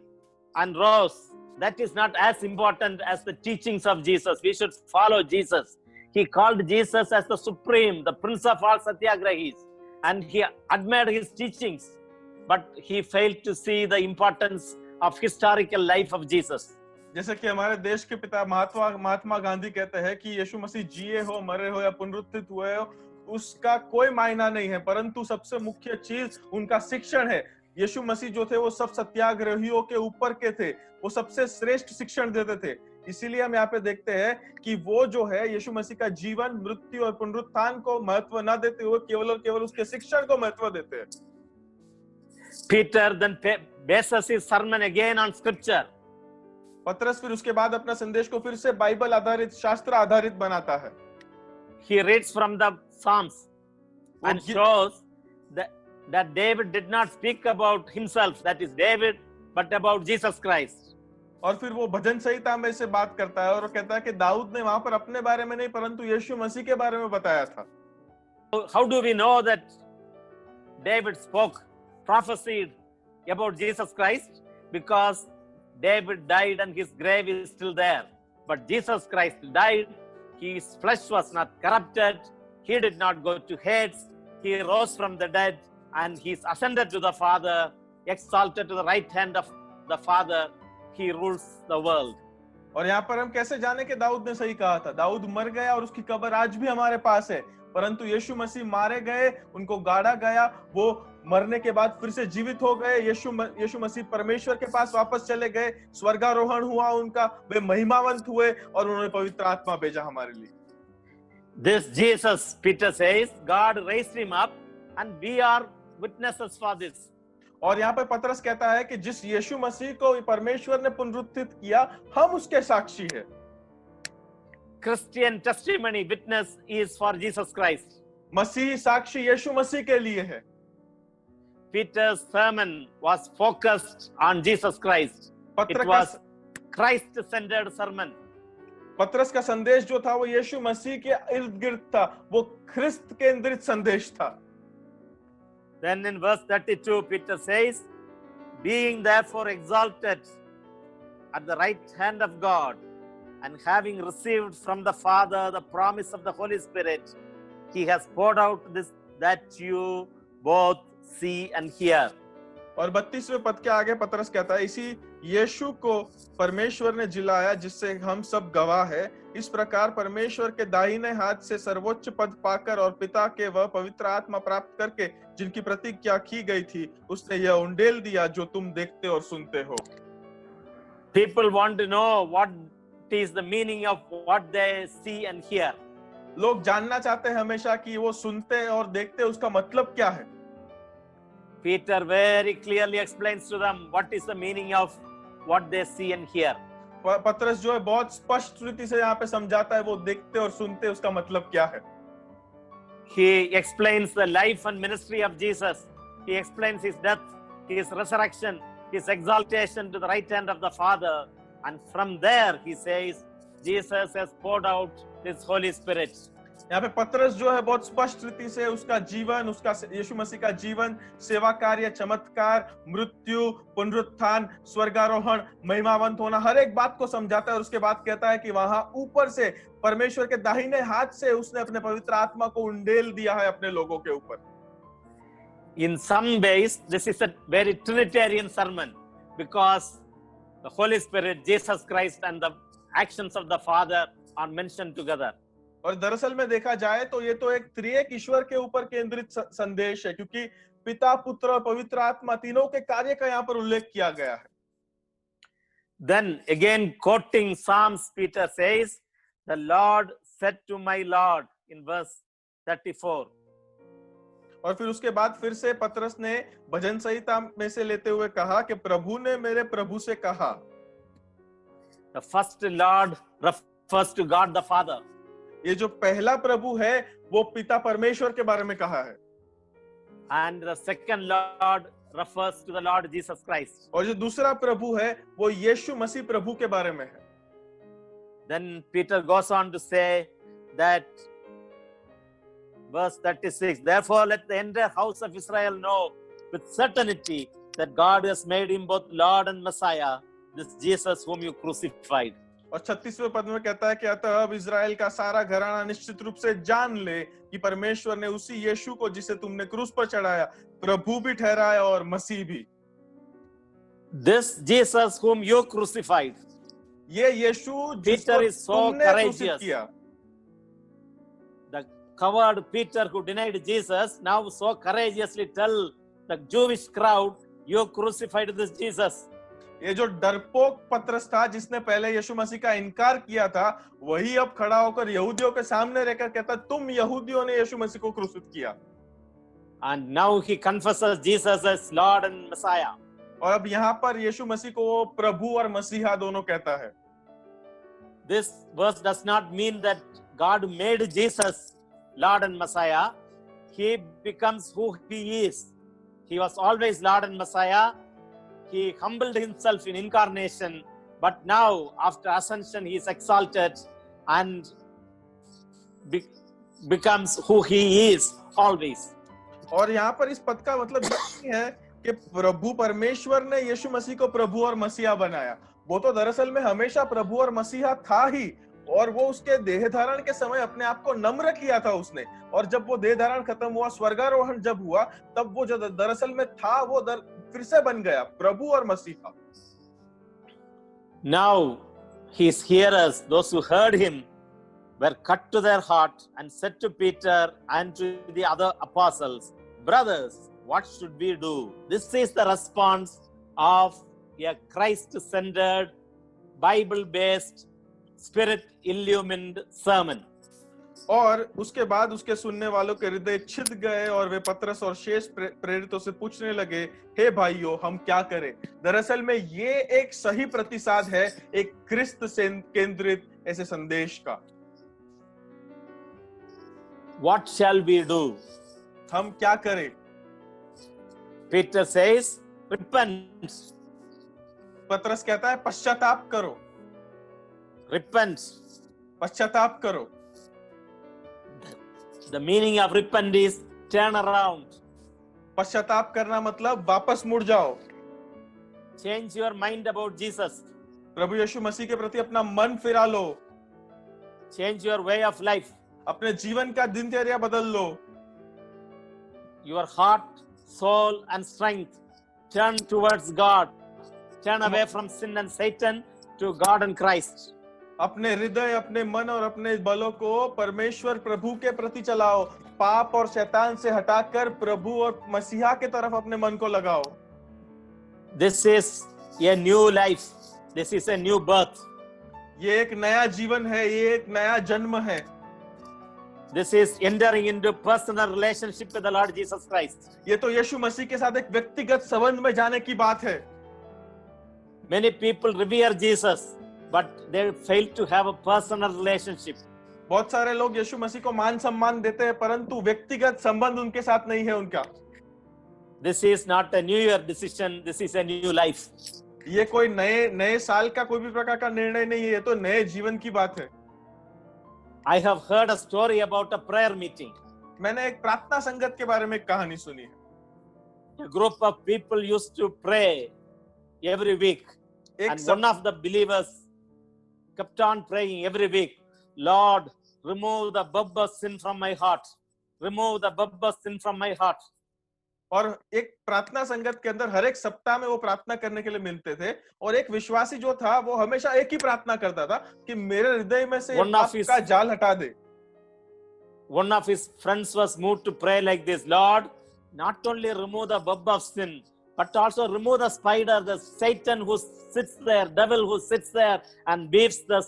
and rose, that is not as important as the teachings of Jesus. We should follow Jesus. He called Jesus as the supreme, the prince of all satyagrahis, and he admired his teachings, but he failed to see the importance of historical life of Jesus. जैसे कि हमारे देश के पिता महात्मा गांधी कहते हैं कि यीशु मसीह जिए हो, मरे हो या पुनरुत्थित हुए हो, उसका कोई मायना नहीं है, परंतु सबसे मुख्य चीज उनका शिक्षण है। यीशु मसीह जो थे वो सब सत्याग्रहियों के ऊपर के थे, वो सबसे श्रेष्ठ शिक्षण देते थे। इसीलिए हम यहाँ पे देखते हैं कि वो जो है यीशु मसीह का जीवन, मृत्यु और पुनरुत्थान को महत्व न देते हुए केवल और केवल उसके शिक्षण को महत्व देते हैं। Peter then bases his sermon again on scripture. पतरस फिर उसके बाद अपना संदेश को फिर से बाइबल आधारित, शास्त्र आधारित बनाता है। He reads from the Psalms and shows that David did not speak about himself, that is David, but about Jesus Christ. और फिर वो भजन संहिता में से बात करता है और कहता है कि दाऊद ने वहां पर अपने बारे में नहीं परंतु यीशु मसीह के बारे में बताया था। How do we know that David spoke, prophesied about Jesus Christ? Because David died and his grave is still there. But Jesus Christ died, his flesh was not corrupted, he did not go to Hades, he rose from the dead, and he is ascended to the Father, exalted to the right hand of the Father, he rules the world. और यहाँ पर हम कैसे जाने कि दाऊद ने सही कहा था? दाऊद मर गया और उसकी कब्र आज भी हमारे पास है, परंतु यीशु मसीह मारे गए, उनको गाड़ा गया, वो मरने के बाद फिर से जीवित हो गए। यीशु मसीह परमेश्वर के पास वापस चले गए, स्वर्गारोहण हुआ उनका, वे महिमावंत हुए और उन्होंने पवित्र आत्मा भेजा हमारे लिए। This Jesus, Peter says, God raised him up, and we are witnesses for this. और यहाँ पे पतरस कहता है कि जिस यीशु मसीह को परमेश्वर ने पुनरुत्थित किया, हम उसके साक्षी हैं। Christian testimony, witness is for Jesus Christ. मसीह साक्षी यीशु मसीह के लिए है। Peter's sermon was focused on Jesus Christ. It was Christ-centered sermon. पतरस का संदेश जो था वो यीशु मसीह के इर्द गिर्द था, वो ख्रिस्त केंद्रित संदेश था। Then in verse 32, Peter says, being therefore exalted at the right hand of God, and having received from the Father the promise of the Holy Spirit, he has poured out this that you both see and hear. और 32वें पद के आगे पतरस कहता है, इसी यीशु को परमेश्वर ने जिलाया जिससे हम सब गवाह है। इस प्रकार परमेश्वर के दाहिने हाथ से सर्वोच्च पद पाकर और पिता के वह पवित्र आत्मा प्राप्त करके जिनकी प्रतिज्ञा की गई थी, उसने यह उंडेल दिया जो तुम देखते और सुनते हो। People want to know what is the meaning of what they see and hear. लोग जानना चाहते हैं हमेशा कि वो सुनते और देखते उसका मतलब क्या है। Peter very clearly explains to them what is the meaning of what they see and hear. पतरस जो है बहुत स्पष्ट रीति से यहाँ पे समझाता है वो देखते और सुनते उसका मतलब क्या है। He explains the life and ministry of Jesus. He explains his death, his resurrection, his exaltation to the right hand of the Father, and from there he says Jesus has poured out his Holy Spirit. यहाँ पे पतरस जो है बहुत स्पष्ट रीति से उसका जीवन, उसका यीशु मसीह का जीवन, सेवा कार्य, चमत्कार, मृत्यु, पुनरुत्थान, स्वर्गारोहण, महिमावंत होना, हर एक बात को समझाता है और उसके बाद कहता है कि वहां ऊपर से परमेश्वर के दाहिने हाथ से उसने अपने पवित्र आत्मा को उंडेल दिया है अपने लोगों के ऊपर। In some ways, this is a very Trinitarian sermon because the Holy Spirit, Jesus Christ, and the actions of the Father are mentioned together. और दरअसल में देखा जाए तो ये तो एक त्रिएक ईश्वर के ऊपर केंद्रित संदेश है, क्योंकि पिता, पुत्र और पवित्र आत्मा तीनों के कार्य का यहाँ पर उल्लेख किया गया है। Then again quoting Psalms, Peter says, the Lord said to my Lord in verse 34. और फिर उसके बाद फिर से पतरस ने भजन संहिता में से लेते हुए कहा कि प्रभु ने मेरे प्रभु से कहा। The first Lord refers to God the Father. ये जो पहला प्रभु है वो पिता परमेश्वर के बारे में कहा है, And the second Lord refers to the Lord Jesus Christ. और जो दूसरा प्रभु है वो यीशु मसीह प्रभु के बारे में है। Then Peter goes on to say that, verse 36, therefore let the entire house of Israel know with certainty that God has made him both Lord and Messiah, this Jesus whom you crucified. और 36वें पद में कहता है कि अतः अब Israel का सारा घराना निश्चित रूप से जान ले कि परमेश्वर ने उसी यीशु को जिसे तुमने क्रूस पर चढ़ाया प्रभु भी ठहराया और मसीह भी। This Jesus whom you crucified. ये यीशु जिसको Peter is so तुमने क्रूसित courageous. किया। The coward Peter who denied Jesus now so courageously tell the Jewish crowd, you crucified this Jesus. ये जो डरपोक पतरस था जिसने पहले यीशु मसीह का इनकार किया था, वही अब खड़ा होकर यहूदियों के सामने रहकर कहता तुम यहूदियों ने यीशु मसीह को क्रूसित किया। And now he confesses Jesus as Lord and Messiah. और अब यहाँ पर यीशु मसीह को वो प्रभु और मसीहा दोनों कहता है। This verse does not mean that God made Jesus Lord and Messiah. He becomes who he is. He was always Lord and Messiah. He humbled himself in incarnation, but now after ascension he is exalted and becomes who he is always. और यहाँ पर इस पद का मतलब ये नहीं है कि प्रभु परमेश्वर ने यीशु मसीह को प्रभु और मसीहा बनाया। वो तो दरअसल में हमेशा प्रभु और मसीहा था ही, और वो उसके देह धारण के समय अपने आप को नम्र किया था उसने, और जब वो देह धारण खत्म हुआ, स्वर्गारोहण जब हुआ, तब वो जो दरअसल में था वो फिर से बन गया प्रभु और मसीहा। Now his hearers, those who heard him, were cut to their heart and said to Peter and to the other apostles, brothers, what should we do? This is the response of a Christ-centered, Bible-based, Spirit-illumined sermon. और उसके बाद उसके सुनने वालों के हृदय छिद गए और वे पतरस और शेष प्रेरितों से पूछने लगे, हे भाइयों, हम क्या करें? दरअसल में ये एक सही प्रतिसाद है एक क्रिस्त केंद्रित ऐसे संदेश का। What shall we do? हम क्या करें? Peter says, repent. पतरस कहता है पश्चाताप करो। Repent. पश्चाताप करो। The meaning of repent is turn around. पश्चाताप करना मतलब वापस मुड़ जाओ। Change your mind about Jesus. प्रभु यीशु मसीह के प्रति अपना मन फिरा लो। Change your way of life. अपने जीवन का दिनचर्या बदल लो। Your heart, soul and strength turn towards God. Turn away from sin and Satan to God and Christ. अपने हृदय, अपने मन और अपने बलों को परमेश्वर प्रभु के प्रति चलाओ। पाप और शैतान से हटाकर प्रभु और मसीहा के तरफ अपने मन को लगाओ। This is a new life. This is a new birth. ये एक नया जीवन है, ये एक नया जन्म है। This is entering into personal relationship with the Lord Jesus Christ. ये तो यीशु मसीह के साथ एक व्यक्तिगत संबंध में जाने की बात है। Many people revere Jesus, but they fail to have a personal relationship. बहुत सारे लोग यीशु मसीह को मान सम्मान देते हैं, परंतु व्यक्तिगत संबंध उनके साथ नहीं है उनका। This is not a New Year decision. This is a new life. ये कोई नए साल का कोई भी प्रकार का निर्णय नहीं है, ये तो नए जीवन की बात है। I have heard a story about a prayer meeting. मैंने एक प्रार्थना संगत के बारे में एक कहानी सुनी है। A group of people used to pray every week, and one of the believers kept on praying every week, Lord, remove the bubble sin from my heart. Remove the bubble sin from my heart. और एक प्रार्थना संगत के अंदर हर एक सप्ताह में वो प्रार्थना करने के लिए मिलते थे, और एक विश्वासी जो था वो हमेशा एक ही प्रार्थना करता था कि मेरे हृदय में से पाप का जाल हटा दे। One of his friends was moved to pray like this, Lord, not only remove the web of sin, but also remove the spider, the Satan who sits there, devil who sits there and weaves the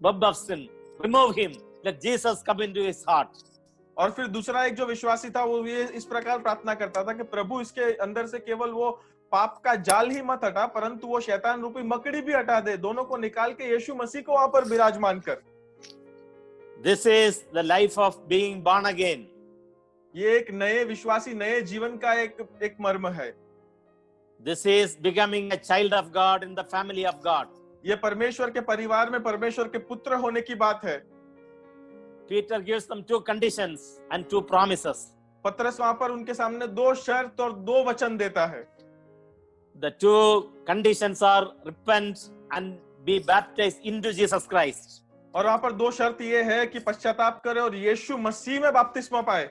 web of sin. Remove him. Let Jesus come into his heart. और फिर दूसरा एक जो विश्वासी था वो ये इस प्रकार प्रार्थना करता था कि प्रभु इसके अंदर से केवल वो पाप का जाल ही मत हटा, परंतु वो शैतान रूपी मकड़ी भी हटा दे। दोनों को निकाल के यीशु मसीह को वहां पर विराजमान कर। This is the life of being born again. ये एक नए विश्वासी, नए जीवन का एक मर्म है। This is becoming a child of God in the family of God. ये परमेश्वर के परिवार में परमेश्वर के पुत्र होने की बात है। Peter gives them two conditions and two promises. पतरस वहां पर उनके सामने 2 शर्त और 2 वचन देता है। The two conditions are repent and be baptized into Jesus Christ. और वहां पर 2 शर्त ये है कि पश्चाताप करे और यीशु मसीह में बपतिस्मा पाए।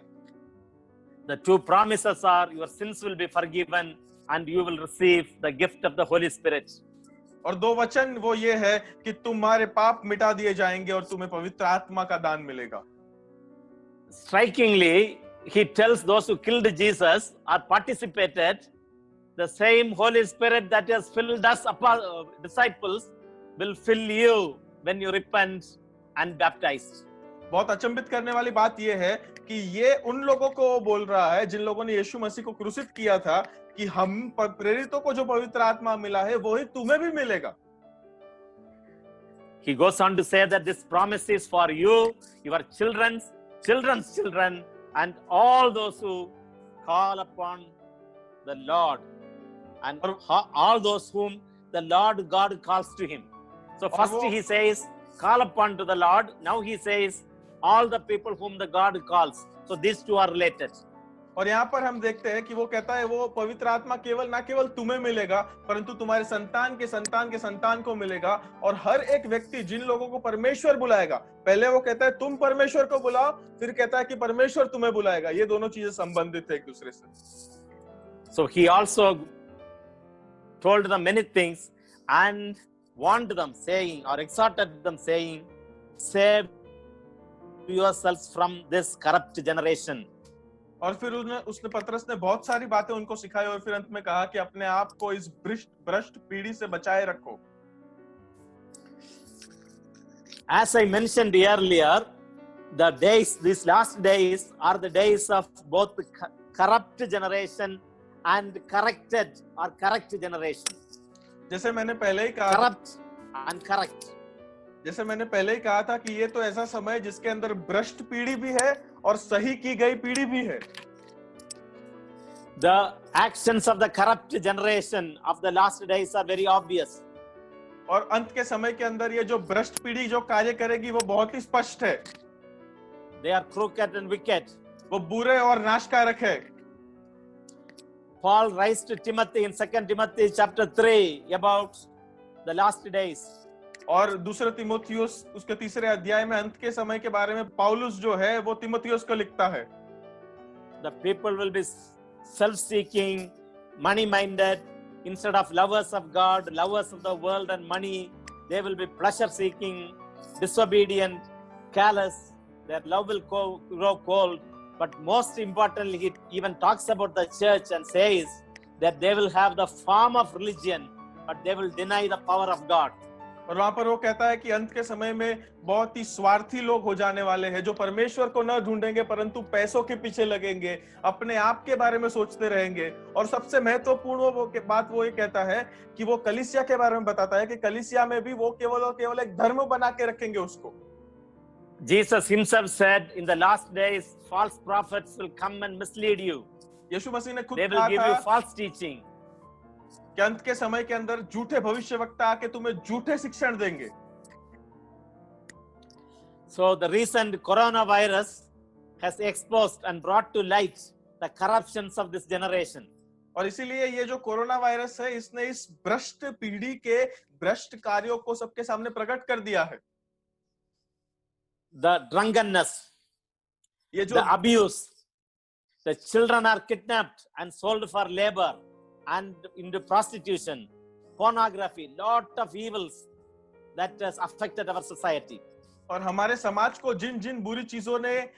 The two promises are your sins will be forgiven and you will receive the gift of the Holy Spirit. और 2 वचन वो ये है कि तुम्हारे पाप मिटा दिए जाएंगे और तुम्हें पवित्र आत्मा का दान मिलेगा। Strikingly, he tells those who killed Jesus or participated, the same Holy Spirit that has filled us disciples will fill you when you repent and baptized. बहुत अचंभित करने वाली बात यह है कि ये उन लोगों को बोल रहा है जिन लोगों ने यीशु मसीह को क्रूसित किया था कि हम प्रेरितों को जो पवित्र आत्मा मिला है वो ही तुम्हें भी मिलेगा। He goes on to say that this promise is for you, your children's children, and all those who call upon the Lord, and all those whom the Lord God calls to him. So first he says, call upon to the Lord. Now he says, all the people whom the God calls. So these two are related. और यहाँ पर हम देखते हैं कि वो कहता है वो पवित्र आत्मा ना केवल तुम्हें मिलेगा परंतु तुम्हारे संतान के संतान के संतान को मिलेगा। और हर एक व्यक्ति जिन लोगों को परमेश्वर बुलाएगा, पहले वो कहता है तुम परमेश्वर को बुलाओ, फिर कहता है कि परमेश्वर तुम्हें बुलाएगा। ये दोनों चीजें संबंधित है एक दूसरे से। So he also told them many things and warned them saying, or exhorted them saying, save yourselves from this corrupt generation. और फिर उसने पतरस ने बहुत सारी बातें उनको सिखाई और फिर अंत में कहा कि अपने आप को इस भ्रष्ट पीढ़ी से बचाए रखो। As I mentioned earlier, the days, these last days are the days of both the corrupt generation and corrected or correct generation. जैसे मैंने पहले ही कहा, corrupt and correct. जैसे मैंने पहले ही कहा था कि ये तो ऐसा समय है जिसके अंदर भ्रष्ट पीढ़ी भी है और सही की गई पीढ़ी भी है। The actions of the corrupt generation of the last days are very obvious. और अंत के समय के अंदर ये जो भ्रष्ट पीढ़ी जो कार्य करेगी वो बहुत ही स्पष्ट है। They are crooked and wicked. वो बुरे और नाशकारक है। Paul writes to Timothy in 2 Timothy chapter 3 about the last days. और दूसरे तीमुथियुस उसके 3 अध्याय में अंत के समय के बारे में पौलुस जो है वो तीमुथियुस को लिखता है। The people will be self-seeking, money-minded, instead of lovers of God, lovers of the world and money. They will be pleasure-seeking, disobedient, callous. Their love will grow cold. But most importantly, he even talks about the church and says that they will have the form of religion, but they will deny the power of God. और वहां पर वो कहता है कि अंत के समय में बहुत ही स्वार्थी लोग हो जाने वाले हैं जो परमेश्वर को न ढूंढेंगे परंतु पैसों के पीछे लगेंगे, अपने आप के बारे में सोचते रहेंगे। और सबसे महत्वपूर्ण बात वो ये कहता है कि वो कलीसिया के बारे में बताता है कि कलीसिया में भी वो केवल और केवल एक धर्म बना के रखेंगे उसको। Jesus himself said, in the last days, false prophets will come and mislead you. यीशु मसीह ने खुद They will कहा give you था false teaching. कि अंत के समय के अंदर झूठे भविष्यवक्ता आके तुम्हें झूठे शिक्षण देंगे। So the recent coronavirus has exposed and brought to light the corruptions of this generation. और इसीलिए ये जो कोरोना वायरस है इसने इस भ्रष्ट पीढ़ी के भ्रष्ट कार्यों को सबके सामने प्रकट कर दिया है। The drunkenness, the abuse, the children are kidnapped and sold for labor and into prostitution, pornography, lot of evils that has affected our society. और हमारे समाज को जिन जिन बुरी चीजों ने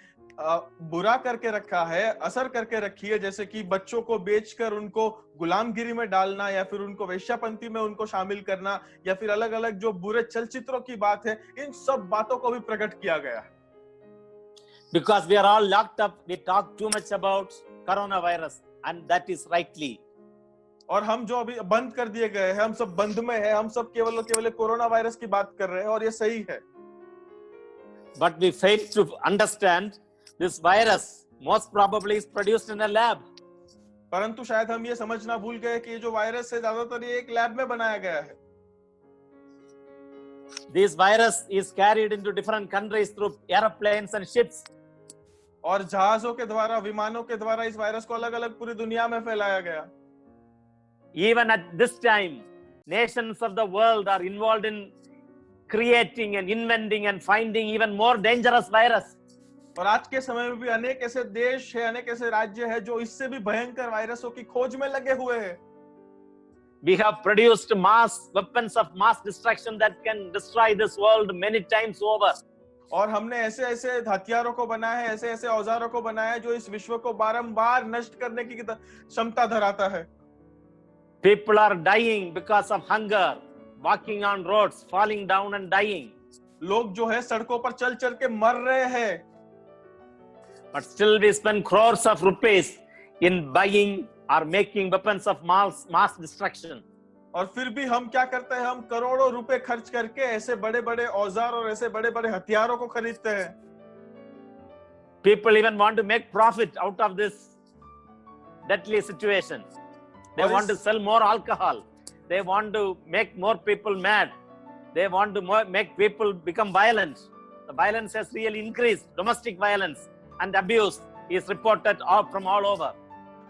बुरा करके रखा है, असर करके रखी है, जैसे कि बच्चों को बेचकर उनको गुलामगिरी में डालना या फिर उनको वेश्यापंथी में उनको शामिल करना या फिर अलग अलग जो बुरे चलचित्रों की बात है, इन सब बातों को भी प्रकट किया गया है। Because we are all locked up, we talk too much about coronavirus, and that is rightly. और हम जो अभी बंद कर दिए गए हैं, हम सब बंद में है, हम सब केवल कोरोना वायरस की बात कर रहे हैं, और ये सही है। But we fail to understand this virus most probably is produced in a lab. परंतु शायद हम ये समझना भूल गए कि ये जो वायरस है ज्यादातर ये एक लैब में बनाया गया है। This virus is carried into different countries through airplanes and ships. और जहाजों के द्वारा, विमानों के द्वारा इस वायरस को अलग अलग पूरी दुनिया में फैलाया गया। Even at this time, nations of the world are involved in creating and inventing and finding even more dangerous virus. और आज के समय में भी अनेक ऐसे देश है, अनेक ऐसे राज्य है जो इससे भी भयंकर वायरसों की खोज में लगे हुए हैं। We have produced mass weapons of mass destruction that can destroy this world many times over. और हमने ऐसे ऐसे हथियारों को बनाया है, ऐसे ऐसे औजारों को बनाया है जो इस विश्व को बारंबार नष्ट करने की क्षमता धराता है। People are dying because of hunger, walking on roads, falling down and dying. लोग जो है सड़कों पर चल चल के मर रहे हैं। But still we spend crores of rupees in buying or making weapons of mass destruction. और फिर भी हम क्या करते हैं, हम करोड़ों रुपए खर्च करके ऐसे बड़े बड़े औजार और ऐसे बड़े बड़े हथियारों को खरीदते हैं। People even want to make profit out of this deadly situation. They want to sell more alcohol. They want to make more people mad. They want to make people become violent. The violence has really increased. Domestic violence and abuse is reported from all over.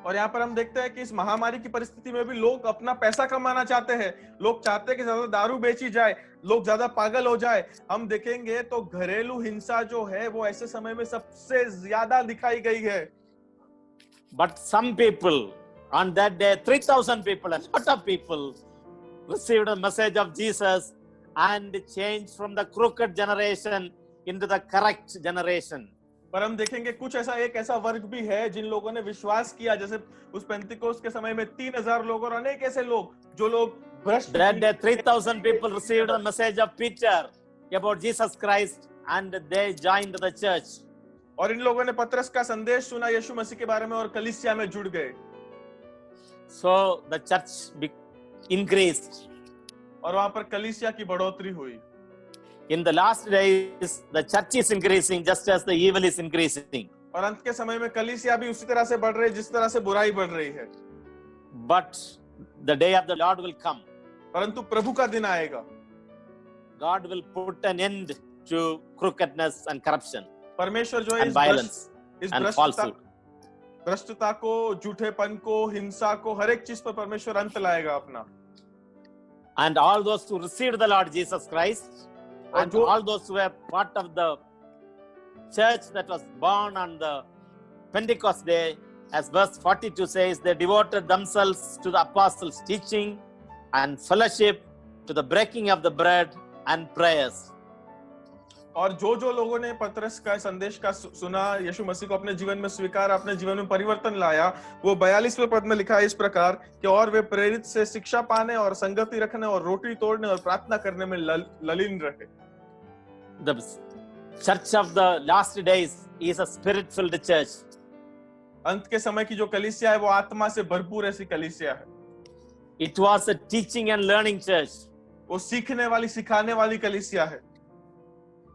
और यहाँ पर हम देखते हैं कि इस महामारी की परिस्थिति में भी लोग अपना पैसा कमाना चाहते हैं। लोग चाहते हैं कि ज्यादा दारू बेची जाए, लोग ज्यादा पागल हो जाए। हम देखेंगे तो घरेलू हिंसा जो है वो ऐसे समय में सबसे ज्यादा दिखाई गई है। But some people on that day, 3,000 people, a lot of people received a message of Jesus and changed from the crooked generation into the correct generation. पर हम देखेंगे कुछ एक ऐसा वर्ग भी है जिन लोगों ने विश्वास किया, जैसे उस पेंतिकोस्त के समय में 3,000 लोग और अनेक ऐसे लोग जो लोग भ्रष्ट। That day 3,000 people received a message of Peter about Jesus Christ and they joined the church. और इन लोगों ने पतरस का संदेश सुना यीशु मसीह के बारे में और कलीसिया में जुड़ गए। So the church increased. और वहां पर कलीसिया की बढ़ोतरी हुई। In the last days, the church is increasing just as the evil is increasing. और अंत के समय में कलीसिया भी उसी तरह से बढ़ रही है जिस तरह से बुराई बढ़ रही है। But the day of the Lord will come. परंतु प्रभु का दिन आएगा। God will put an end to crookedness and corruption. परमेश्वर जो है and violence and falsehood. भ्रष्टता को, झूठेपन को, हिंसा को, हर एक चीज पर परमेश्वर अंत लाएगा अपना। And all those who received the Lord Jesus Christ and all those who were part of the church that was born on the Pentecost day, as verse 42 says, they devoted themselves to the apostles' teaching and fellowship, to the breaking of the bread and prayers. और जो लोगों ने पतरस का संदेश का सुना, यीशु मसीह को अपने जीवन में स्वीकार, अपने जीवन में परिवर्तन लाया, वो 42वें पद में लिखा है इस प्रकार कि और वे प्रेरित से शिक्षा पाने और संगति रखने और रोटी तोड़ने और प्रार्थना करने में ललीन रहे। The church of the last days is a spirit-filled church. अंत के समय की जो कलीसिया है वो आत्मा से भरपूर ऐसी कलीसिया है। It was a teaching and learning church. वो सीखने वाली, सिखाने वाली कलीसिया है।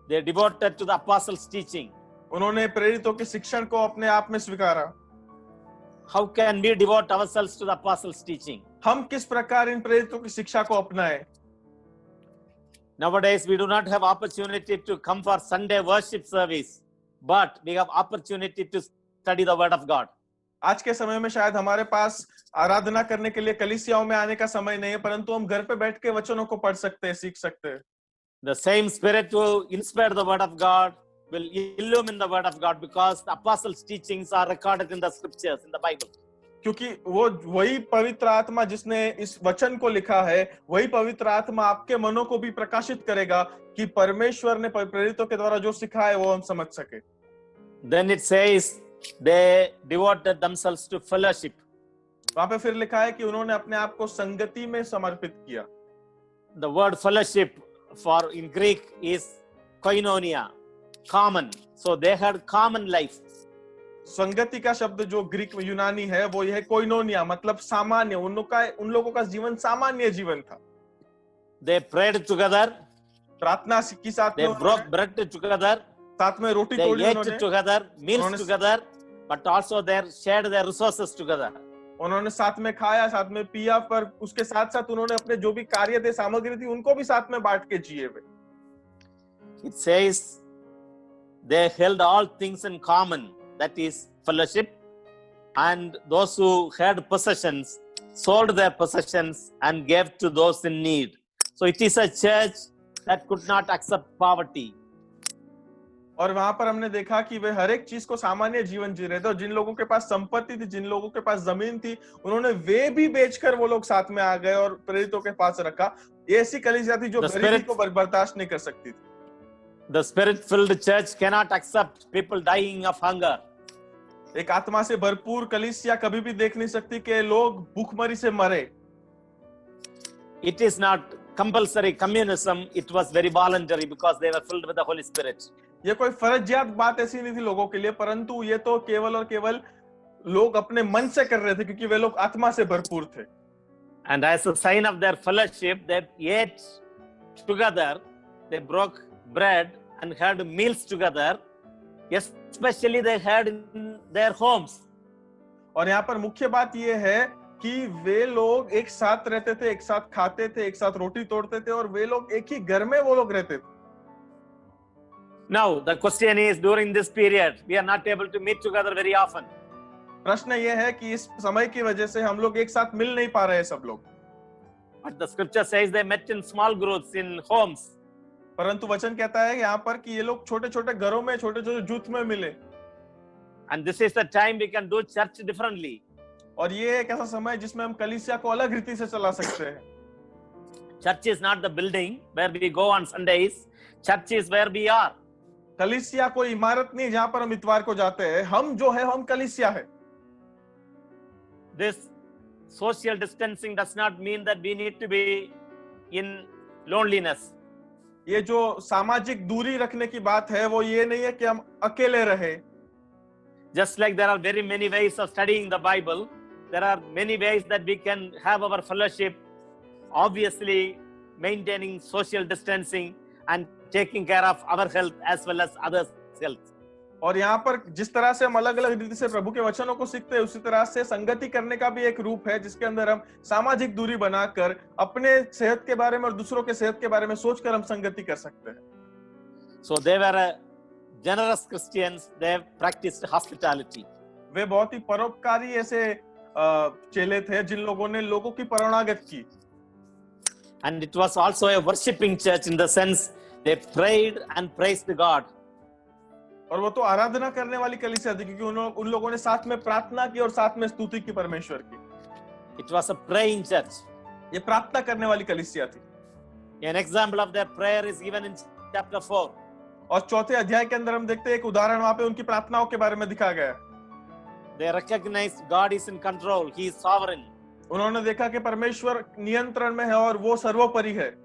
They devoted to the apostles' teaching. उन्होंने प्रेरितों के शिक्षण को अपने आप में स्वीकारा। How can we devote ourselves to the apostles' teaching? हम किस प्रकार इन प्रेरितों की शिक्षा को अपनाएं? Nowadays, we do not have opportunity to come for Sunday worship service, but we have opportunity to study the Word of God. आज के समय में शायद हमारे पास आराधना करने के लिए कलीसियाओं में आने का समय नहीं है, परंतु हम घर पे बैठ के वचनों को पढ़ सकते हैं, सीख सकते हैं। The same Spirit who inspired the Word of God will illumine the Word of God, because the apostles' teachings are recorded in the scriptures, in the Bible. क्योंकि वो वही पवित्र आत्मा जिसने इस वचन को लिखा है, वही पवित्र आत्मा आपके मनों को भी प्रकाशित करेगा कि परमेश्वर ने प्रेरितों के द्वारा जो सिखाया है वो हम समझ सके। Then it says they devoted themselves to fellowship. वहां पे फिर लिखा है कि उन्होंने अपने आप को संगति में समर्पित किया। The word fellowship for in Greek is koinonia, common. So they had common life. संगति का शब्द जो ग्रीक में यूनानी है वो यह कोइनोनिया, मतलब सामान्य। उन लोगों का जीवन सामान्य जीवन था। They prayed together. प्रार्थना की साथ They में broke bread together. साथ में रोटी They तोड़ी ate उन्होंने, together, meals उन्होंने- together, but also they shared their resources together. उन्होंने साथ में खाया, साथ में पिया, पर उसके साथ साथ उन्होंने अपने जो भी कार्य थे, सामग्री थी, उनको भी साथ में बांट के जिए वे। It says they held all things in common, that is fellowship, and those who had possessions sold their possessions and gave to those in need. So it is a church that could not accept poverty. और वहां पर हमने देखा कि वे हर एक चीज को सामान्य जीवन जी रहे थे, और जिन लोगों के पास संपत्ति थी, जिन लोगों के पास जमीन थी, उन्होंने वे भी बेचकर वो लोग साथ में आ गए और प्रेरितों के पास रखा। ये ऐसी कलीसिया थी जो The गरीबी Spirit- को बर्दाश्त नहीं कर सकती थी। The spirit-filled church cannot accept people dying of hunger. एक आत्मा से भरपूर कलीसिया कभी भी देख नहीं सकती कि लोग भूखमरी से मरे। It is not compulsory communism, it was very voluntary because they were filled with the Holy Spirit. ये कोई फर्जियात बात ऐसी नहीं थी लोगों के लिए, परंतु ये तो केवल और केवल लोग अपने मन से कर रहे थे, क्योंकि वे लोग आत्मा से भरपूर थे। And as a sign of their fellowship, they ate together, they broke bread and had meals together, especially they had in their homes. और यहाँ पर मुख्य बात ये है कि वे लोग एक साथ रहते थे, एक साथ खाते थे, एक साथ रोटी तोड़ते थे, और वे लोग एक ही घर में वो लोग रहते थे। Now, the question is, during this period, we are not able to meet together very often. प्रश्न ये है कि इस समय की वजह से हम लोग एक साथ मिल नहीं पा रहे हैं सब लोग। But the scripture says they met in small groups in homes. परंतु वचन कहता है यहाँ पर कि ये लोग छोटे छोटे घरों में, छोटे छोटे जूथ में मिले। And this is the time we can do church differently. और ये एक ऐसा समय है जिसमें हम कलीसिया को अलग रीति से चला सकते हैं। Church is not the building where we go on Sundays. Church is where we are. कलीसिया कोई इमारत नहीं जहां पर हम इतवार को जाते हैं। हम जो है, हम कलीसिया है। This social distancing does not mean that we need to be in loneliness. ये जो सामाजिक दूरी रखने की बात है, वो ये नहीं है कि हम अकेले रहे। Just like there are very many ways of studying the Bible, there are many ways that we can have our fellowship, obviously maintaining social distancing and taking care of our health as well as others' health. और यहाँ पर जिस तरह से हम अलग अलग रीति से प्रभु के वचनों को सीखते हैं, उसी तरह से संगति करने का भी एक रूप है, जिसके अंदर हम सामाजिक दूरी बनाकर अपने सेहत के बारे में और दूसरों के सेहत के बारे में सोचकर हम संगति कर सकते हैं। So they were generous Christians. They practiced hospitality. वे बहुत ही परोपकारी ऐसे चेले थे जिन लोगों ने लोगों की परणागत की। And it was also a worshiping church in the sense they prayed and praised God. और वो तो आराधना करने वाली कलीसिया थी, क्योंकि उन लोगों ने साथ में प्रार्थना की और साथ में स्तुति की परमेश्वर की। It was a praying church. ये प्रार्थना करने वाली कलीसिया थी। An example of their prayer is given in chapter 4. और चौथे अध्याय के अंदर हम देखते हैं एक उदाहरण वहां पे उनकी प्रार्थनाओं के बारे में दिखाया गया है। They recognized God is in control. He is sovereign. उन्होंने देखा कि परमेश्वर नियंत्रण में है और वो सर्वोपरि है।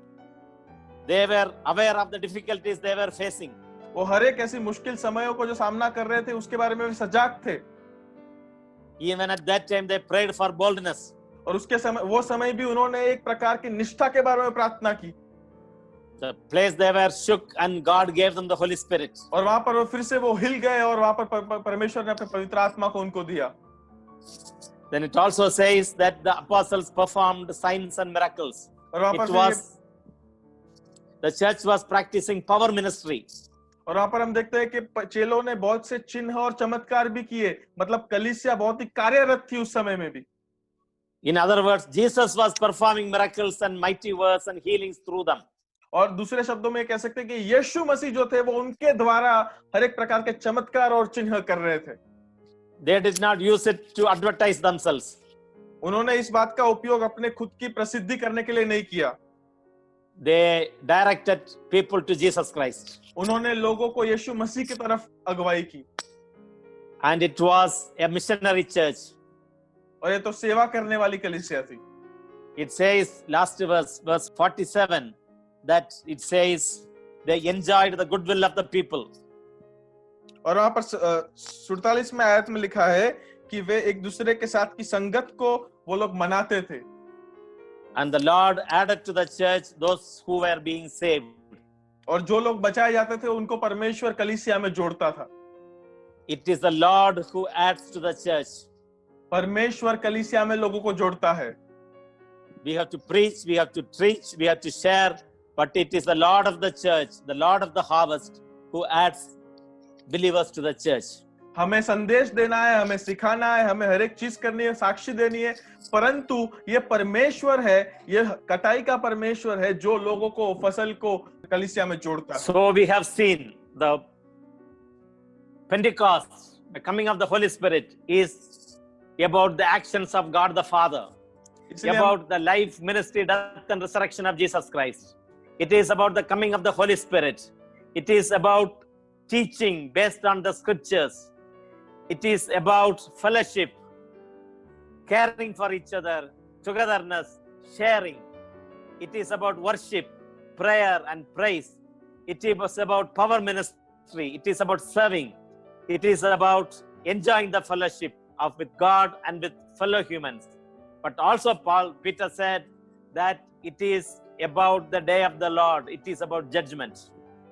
They were aware of the difficulties they were facing. वो हर एक ऐसी मुश्किल समयों को जो सामना कर रहे थे उसके बारे में भी सजाग थे। Even at that time, they prayed for boldness. और उसके समय, वो समय भी उन्होंने एक प्रकार की निष्ठा के बारे में प्रार्थना की। The place they were shook and God gave them the Holy Spirit. और वहां पर वो फिर से वो हिल गए और वहां पर परमेश्वर ने अपने पवित्र आत्मा को उनको दिया। Then it also says that the apostles performed signs and miracles. और वहां It पर was, the church was practicing power ministry. और वहां पर हम देखते हैं कि चेलों ने बहुत से चिन्ह और चमत्कार भी किए, मतलब कलीसिया बहुत ही कार्यरत थी उस समय में भी। In other words, Jesus was performing miracles and mighty works and healings through them. और दूसरे शब्दों में कह सकते हैं कि यीशु मसीह जो थे वो उनके द्वारा हर एक प्रकार के चमत्कार और चिन्ह कर रहे थे। They did not use it to advertise themselves. उन्होंने इस बात का उपयोग अपने खुद की प्रसिद्धि करने के लिए नहीं किया। They directed people to Jesus Christ. उन्होंने लोगों को यीशु मसीह की तरफ अगुवाई की। And it was a missionary church. और ये तो सेवा करने वाली कलीसिया थी। It says, last verse 47, that it says they enjoyed the goodwill of the people. और वहां पर 47वें आयत में लिखा है कि वे एक दूसरे के साथ की संगत को वो लोग मनाते थे। And the Lord added to the church those who were being saved. और जो लोग बचाए जाते थे उनको परमेश्वर कलीसिया में जोड़ता था। It is the Lord who adds to the church. परमेश्वर कलीसिया में लोगों को जोड़ता है। We have to preach, we have to teach, we have to share, but it is the Lord of the church, the Lord of the harvest, who adds believers to the church. हमें संदेश देना है, हमें सिखाना है, हमें हर एक चीज करनी है, साक्षी देनी है, परंतु ये परमेश्वर है, ये कटाई का परमेश्वर है जो लोगों को, फसल को कलीसिया में जोड़ता है। So we have seen the Pentecost, the coming of the Holy Spirit, is about the actions of God the Father, about the life, ministry, death, and resurrection of Jesus Christ. It is about the coming of the Holy Spirit. It is about teaching based on the scriptures. It is about fellowship, caring for each other, togetherness, sharing. It is about worship, prayer, and praise. It is about power ministry. It is about serving. It is about enjoying the fellowship of with God and with fellow humans. But also Peter said that it is about the day of the Lord. It is about judgment.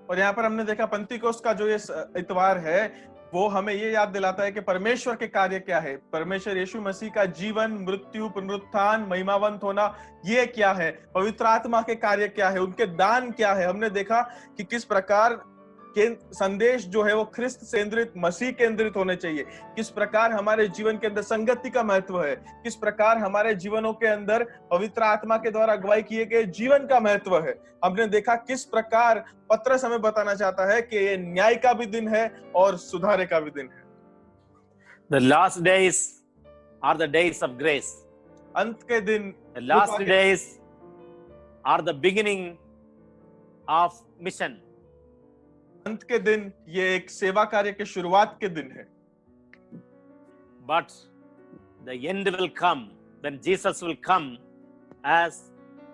और यहाँ पर हमने देखा पेंतिकोस्त का जो ये इतवार है वो हमें ये याद दिलाता है कि परमेश्वर के कार्य क्या है। परमेश्वर यीशु मसीह का जीवन, मृत्यु, पुनरुत्थान, महिमावंत होना, ये क्या है। पवित्र आत्मा के कार्य क्या है, उनके दान क्या है। हमने देखा कि किस प्रकार के संदेश जो है वो ख्रिस्त केंद्रित, मसीह केंद्रित होने चाहिए। किस प्रकार हमारे जीवन के अंदर संगति का महत्व है, किस प्रकार हमारे जीवनों के अंदर पवित्र आत्मा के द्वारा अगुवाई किए गए जीवन का महत्व है। हमने देखा किस प्रकार पत्रस हमें बताना चाहता है कि ये न्याय का भी दिन है और सुधारे का भी दिन है। The last days are the days of grace. अंत के दिन, The last days are the beginning of mission. अंत के दिन ये एक सेवा कार्य के शुरुआत के दिन है। But the end will come when Jesus will come as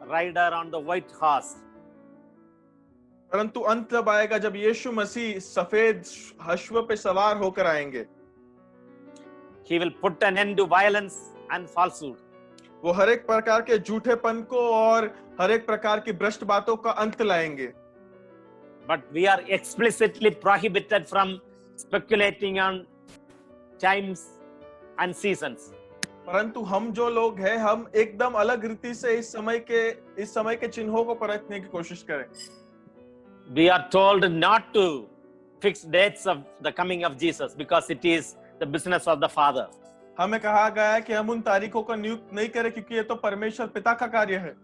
rider on the white horse. परंतु अंत तब आएगा जब यीशु मसीह सफेद अश्व पे सवार होकर आएंगे। He will put an end to violence and falsehood. वो हर एक प्रकार के झूठेपन को और हर एक प्रकार की भ्रष्ट बातों का अंत लाएंगे। But we are explicitly prohibited from speculating on times and seasons. परंतु हम जो लोग हैं, हम एकदम अलग रीति से इस समय के चिन्हों को परखने की कोशिश करें। We are told not to fix dates of the coming of Jesus because it is the business of the Father. हमें कहा गया है कि हम उन तारीखों को नियुक्त नहीं करें क्योंकि ये तो परमेश्वर पिता का कार्य है।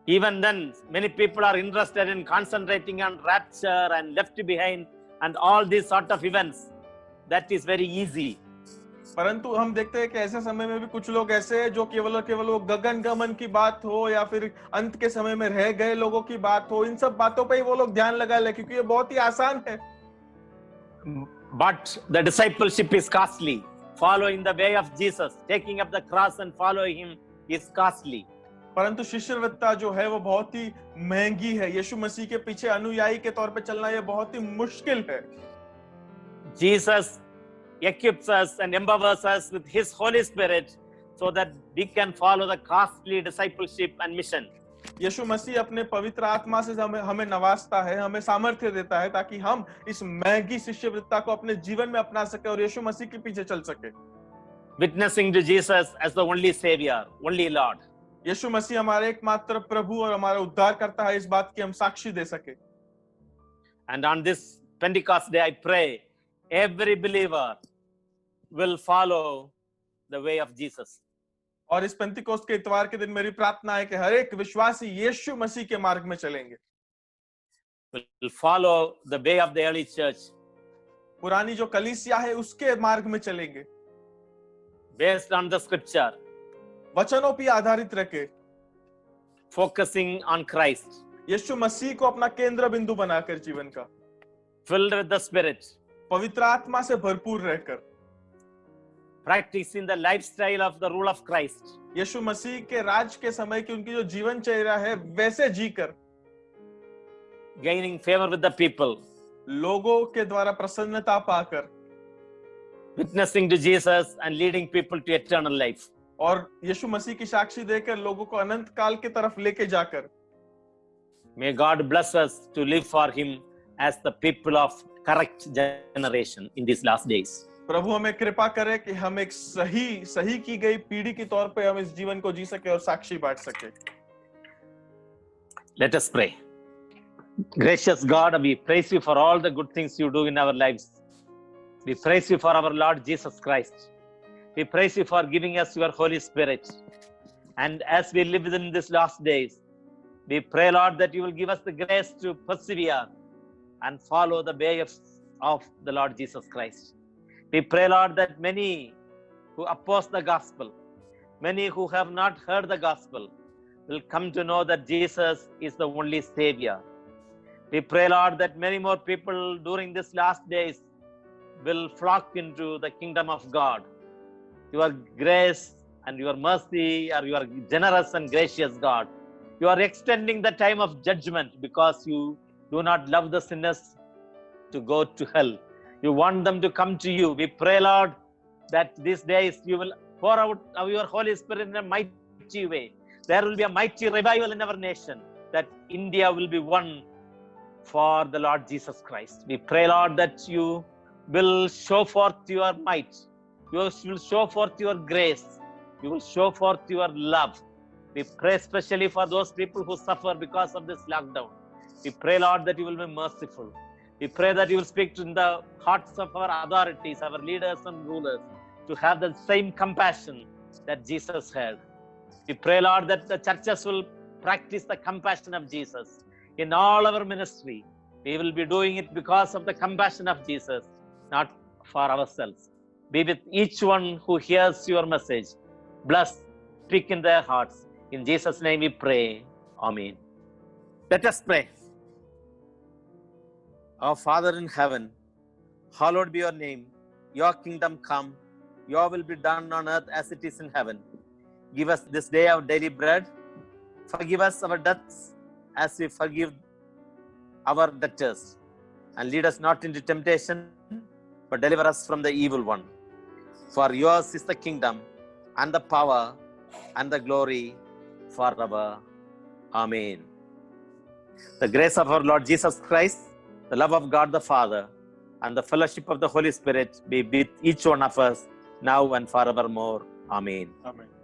Even then, many people are interested in concentrating on rapture and left behind and all these sort of events. That is very easy. परंतु हम देखते हैं कि ऐसे समय में भी कुछ लोग ऐसे हैं जो केवल वो गगन गमन की बात हो या फिर अंत के समय में रह गए लोगों की बात हो, इन सब बातों पे ही वो लोग ध्यान लगा ले क्योंकि ये बहुत ही आसान है। But the discipleship is costly. Following the way of Jesus, taking up the cross and following him is costly. परंतु शिष्यवृत्ता जो है वो बहुत ही महंगी है। यीशु मसीह के पीछे अनुयायी के तौर पे चलना ये बहुत ही मुश्किल है। Jesus equips us and empowers us with his Holy Spirit so that we can follow the costly discipleship and mission. यीशु मसीह अपने पवित्र आत्मा से हमें नवाजता है, हमें सामर्थ्य देता है ताकि हम इस महंगी शिष्यवृत्ता को अपने जीवन में अपना सके और यीशु मसीह के पीछे चल सके। Witnessing to Jesus as the only Savior, only Lord. यीशु मसीह हमारे एकमात्र प्रभु और हमारा उद्धार करता है, इस बात की हम साक्षी दे सके। And on this Pentecost day, I pray every believer will follow the way of Jesus. और इस पेंतिकोस्त के इतवार के दिन मेरी प्रार्थना है कि हर एक विश्वासी यीशु मसीह के मार्ग में चलेंगे। Will follow the way of the early church. पुरानी जो कलीसिया है उसके मार्ग में चलेंगे। Based on the scripture. वचनों पर आधारित रखे। Focusing on Christ. यीशु मसीह को अपना केंद्र बिंदु बनाकर जीवन का। Filled with the Spirit. पवित्र आत्मा से भरपूर रहकर। Practicing the lifestyle of the rule of Christ. यीशु मसीह के राज के समय की उनकी जो जीवन चर्या है वैसे जीकर। Gaining favor with the people, लोगों के द्वारा प्रसन्नता पाकर witnessing to Jesus and leading people to eternal life. और यीशु मसीह की साक्षी देकर लोगों को अनंत काल की तरफ लेके जाकर May God bless us to live for Him as the people of correct generation in these last days. प्रभु हमें कृपा करे कि हम एक सही की गई पीढ़ी के तौर पे हम इस जीवन को जी सके और साक्षी बांट सके. Let us pray. Gracious God, we praise you for all the good things you do in our lives. We praise you for our Lord Jesus Christ. We praise you for giving us your Holy Spirit. And as we live within these last days, we pray, Lord, that you will give us the grace to persevere and follow the way of the Lord Jesus Christ. We pray, Lord, that many who oppose the gospel, many who have not heard the gospel, will come to know that Jesus is the only Savior. We pray, Lord, that many more people during these last days will flock into the kingdom of God. Your grace and your mercy are your generous and gracious God. You are extending the time of judgment because you do not love the sinners to go to hell. You want them to come to you. We pray, Lord, that these days you will pour out of your Holy Spirit in a mighty way. There will be a mighty revival in our nation, that India will be one for the Lord Jesus Christ. We pray, Lord, that you will show forth your might. You will show forth your grace. You will show forth your love. We pray especially for those people who suffer because of this lockdown. We pray, Lord, that you will be merciful. We pray that you will speak to the hearts of our authorities, our leaders and rulers, to have the same compassion that Jesus had. We pray, Lord, that the churches will practice the compassion of Jesus. In all our ministry, we will be doing it because of the compassion of Jesus, not for ourselves. Be with each one who hears your message. Bless, speak in their hearts. In Jesus' name we pray. Amen. Let us pray. Our Father in heaven, hallowed be your name. Your kingdom come. Your will be done on earth as it is in heaven. Give us this day our daily bread. Forgive us our debts as we forgive our debtors. And lead us not into temptation, but deliver us from the evil one. For yours is the kingdom and the power and the glory forever. Amen. The grace of our Lord Jesus Christ, the love of God the Father, and the fellowship of the Holy Spirit be with each one of us now and forevermore. Amen. Amen.